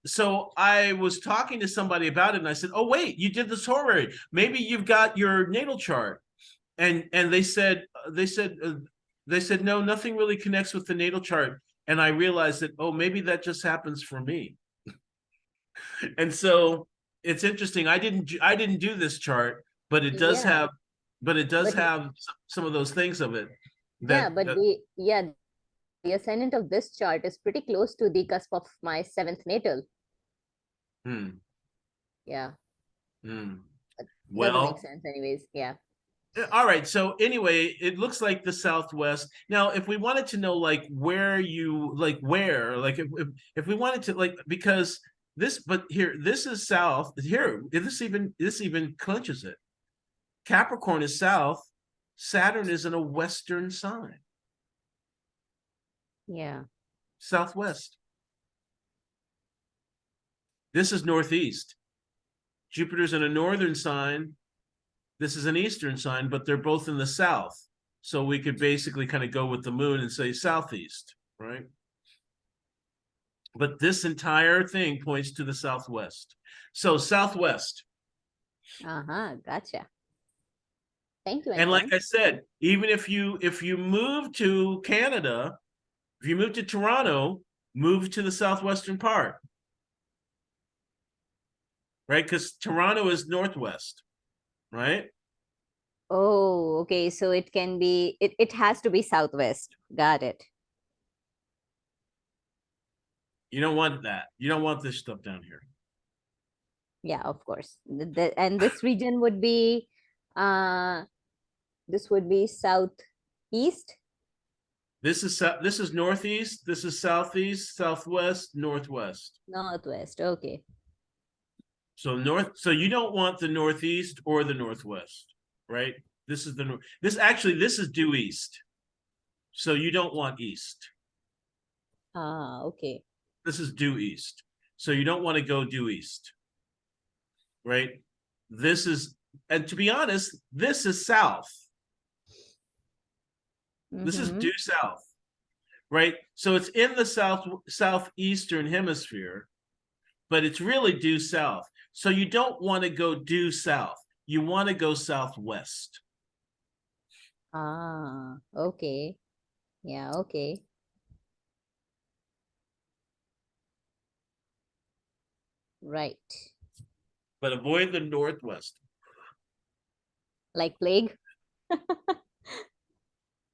so I was talking to somebody about it, and I said, oh, wait, you did this horary. Maybe you've got your natal chart. And they said, They said, no, nothing really connects with the natal chart. And I realized that, oh, maybe that just happens for me. And so it's interesting. I didn't do this chart, but it does Yeah, have, but some of those things of it yeah, that, but the ascendant of this chart is pretty close to the cusp of my seventh natal. hmm, Yeah, hmm. doesn't make Well, sense, anyways. Yeah. all right. So anyway, it looks like the Southwest. Now, if we wanted to know like where you like where, like if we wanted to like because this, but here, this is south. Here, this even clinches it. Capricorn is south. Saturn is in a western sign, Yeah. southwest. This is northeast. Jupiter's in a northern sign. This is an eastern sign, but they're both in the south. So we could basically kind of go with the moon and say southeast, right? But this entire thing points to the southwest. So southwest. Uh-huh. Gotcha. Thank you, And like Anton. I said, even if you move to Canada, if you move to Toronto, move to the southwestern part. Right? Because Toronto is northwest, right? Oh, okay. So it can be, it has to be southwest. Got it. You don't want that. You don't want this stuff down here. Yeah, of course. And this region would be, this would be southeast. This is northeast, this is southeast, southwest, northwest. Northwest. Okay. So you don't want the northeast or the northwest, right? This is the north. This is due east. So you don't want east. Ah, okay. This is due east. So you don't want to go due east. Right? This is, and to be honest, this is south. This is due south. Right? So it's in the southeastern hemisphere, but it's really due south. So you don't want to go due south. You want to go southwest. Ah, okay. Yeah, okay. Right. But avoid the northwest. Like plague?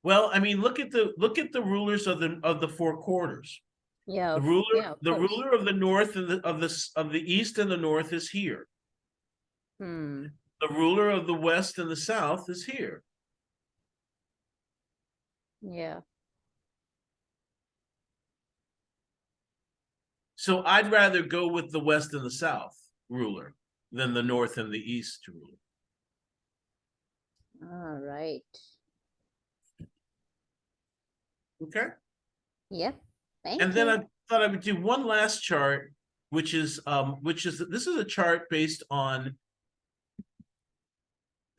Well, I mean, look at the rulers of the four quarters. Yeah, The ruler yeah, of the course. ruler of the north and of the east and the north is here. Hmm. The ruler of the west and the south is here. Yeah. So I'd rather go with the west and the south ruler than the north and the east ruler. All right. Okay. Yep. Thank And then you. I thought I would do one last chart, which is this is a chart based on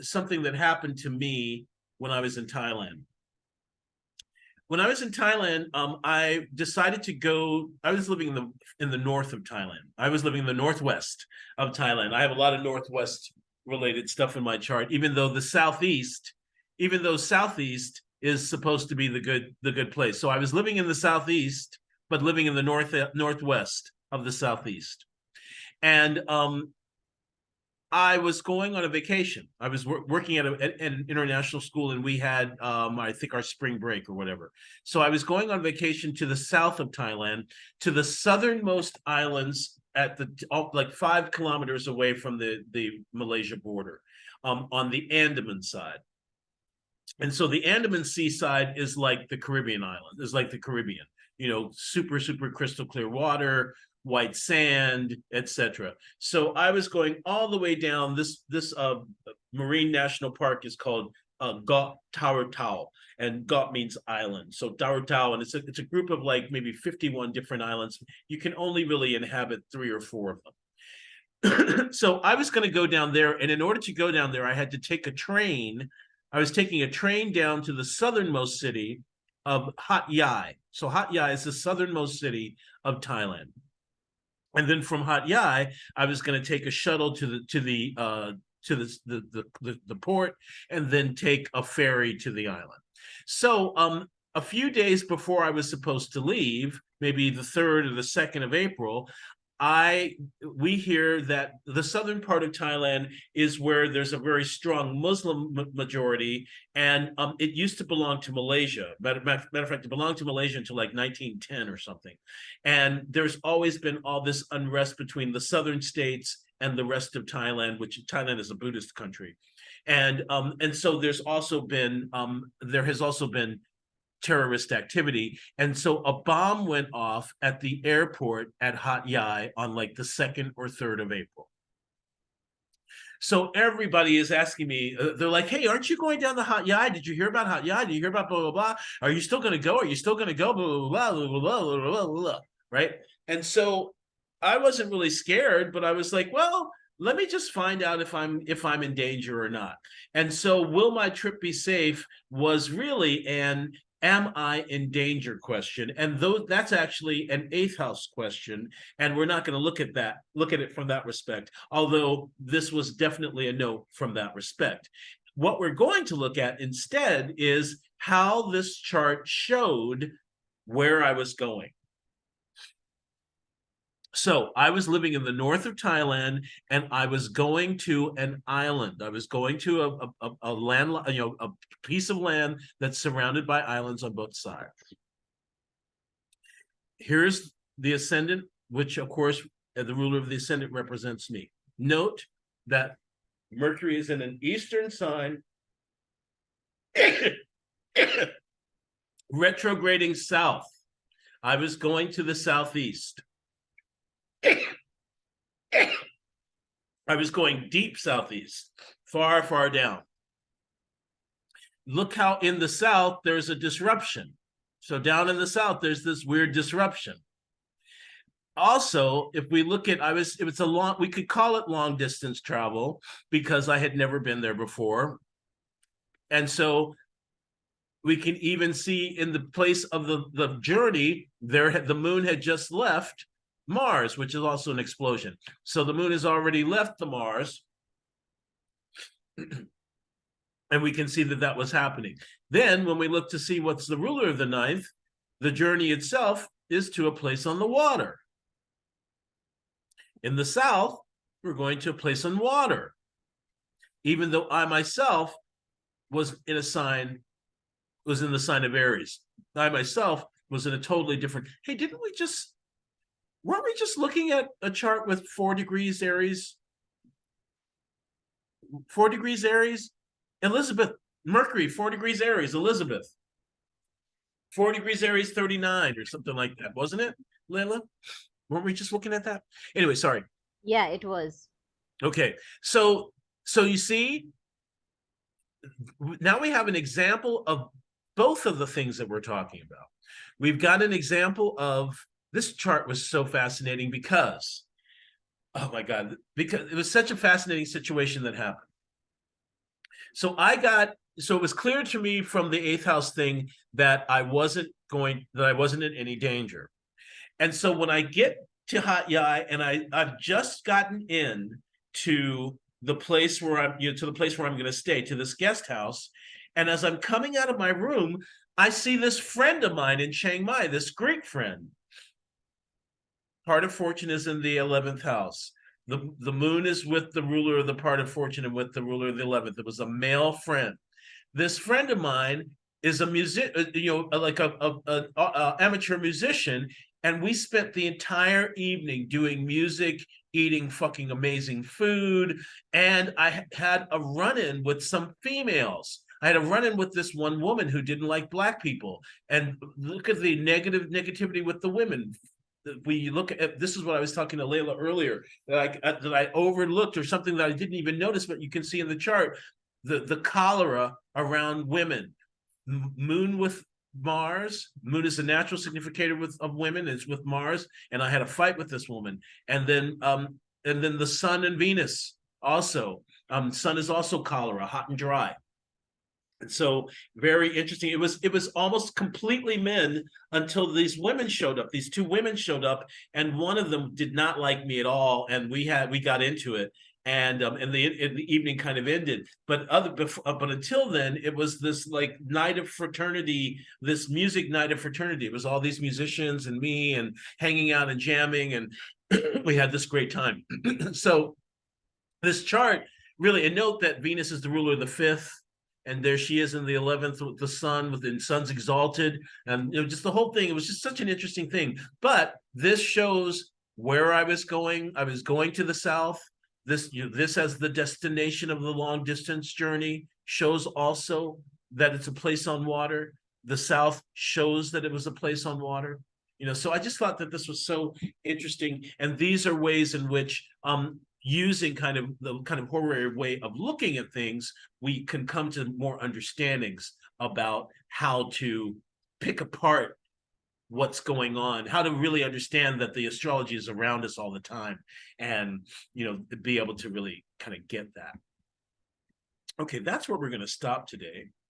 something that happened to me when I was in Thailand. When I was in Thailand, I decided to go. I was living in the north of Thailand. I was living in the northwest of Thailand. I have a lot of northwest related stuff in my chart, even though southeast is supposed to be the good place. So I was living in the southeast, but living in the northwest of the southeast. And I was going on a vacation. I was working at an international school, and we had, I think, our spring break or whatever. So I was going on vacation to the south of Thailand, to the southernmost islands at like 5 kilometers away from the Malaysia border, on the Andaman side. And so the Andaman seaside is like the Caribbean island, is like the Caribbean, super, super crystal clear water, white sand, etc. So I was going all the way down this marine national park is called Garthastro, and Got means island. So Garthastro, and it's a group of like maybe 51 different islands. You can only really inhabit 3 or 4 of them. So I was going to go down there, and in order to go down there, I had to take a train. I was taking a train down to the southernmost city of Hat Yai. So Hat Yai is the southernmost city of Thailand. And then from Hat Yai, I was going to take a shuttle to the port, and then take a ferry to the island. So a few days before I was supposed to leave, maybe the 3rd or the 2nd of April, we hear that the southern part of Thailand is where there's a very strong Muslim majority, and it used to belong to Malaysia. Matter of fact, it belonged to Malaysia until like 1910 or something. And there's always been all this unrest between the southern states and the rest of Thailand, which Thailand is a Buddhist country. And so there has also been terrorist activity. And so a bomb went off at the airport at Hat Yai on like the 2nd or 3rd of April. So everybody is asking me, they're like, hey, aren't you going down to Hat Yai? Did you hear about Hat Yai? Did you hear about blah, blah, blah? Are you still going to go? Are you still going to go? Blah, blah, blah, blah, blah, blah, blah, blah, right? And so I wasn't really scared, but I was like, well, let me just find out if I'm in danger or not. And so will my trip be safe was really an am I in danger question. And that's actually an 8th house question. And we're not going to look at it from that respect, although this was definitely a no from that respect. What we're going to look at instead is how this chart showed where I was going. So I was living in the north of Thailand, and I was going to an island. I was going to a land, a piece of land that's surrounded by islands on both sides. Here's the ascendant, which of course, the ruler of the ascendant represents me. Note that Mercury is in an eastern sign, retrograding south. I was going to the southeast. I was going deep southeast, far, far down. Look how in the south there's a disruption. So down in the south, there's this weird disruption. Also, if we look at, we could call it long distance travel because I had never been there before. And so we can even see in the place of the journey, the moon had just left Mars, which is also an explosion. So the moon has already left the Mars. And we can see that was happening. Then when we look to see what's the ruler of the 9th, the journey itself is to a place on the water. In the south, we're going to a place on water. Even though I myself was in the sign of Aries. I myself was in a totally different, hey, weren't we just looking at a chart with 4 degrees Aries? 4 degrees Aries? Elizabeth, Mercury, 4 degrees Aries, Elizabeth. 4 degrees Aries, 39 or something like that, wasn't it, Layla? Weren't we just looking at that? Anyway, sorry. Yeah, it was. Okay, so you see, now we have an example of both of the things that we're talking about. We've got an example of, this chart was so fascinating because, oh my God, because it was such a fascinating situation that happened. So it was clear to me from the 8th house thing that I wasn't in any danger. And so when I get to Hat Yai and I've just gotten in to the place where I'm going to stay, to this guest house. And as I'm coming out of my room, I see this friend of mine in Chiang Mai, this Greek friend. Part of fortune is in the 11th house. The moon is with the ruler of the part of fortune and with the ruler of the 11th. It was a male friend. This friend of mine is a like a amateur musician, and we spent the entire evening doing music, eating fucking amazing food, and I had a run-in with some females. I had a run-in with this one woman who didn't like Black people, and look at the negativity with the women. We look at, this is what I was talking to Layla earlier, that I overlooked, or something that I didn't even notice, but you can see in the chart, the cholera around women. Moon with Mars. Moon is the natural significator of women. It's with Mars, and I had a fight with this woman. And then the Sun and Venus also. Sun is also cholera, hot and dry. And so very interesting. It was almost completely men until these women showed up. These 2 women showed up, and one of them did not like me at all. And we got into it. and the evening kind of ended. But until then, it was this like night of fraternity, this music night of fraternity. It was all these musicians and me and hanging out and jamming, and we had this great time. So this chart really, and note that Venus is the ruler of the fifth, and there she is in the 11th with the sun, with the sun's exalted, and just the whole thing. It was just such an interesting thing. But this shows where I was going. I was going to the south. This as the destination of the long distance journey shows also that it's a place on water. The south shows that it was a place on water. So I just thought that this was so interesting, and these are ways in which using kind of the kind of horary way of looking at things, we can come to more understandings about how to pick apart what's going on, how to really understand that the astrology is around us all the time, and be able to really kind of get that. Okay, that's where we're going to stop today.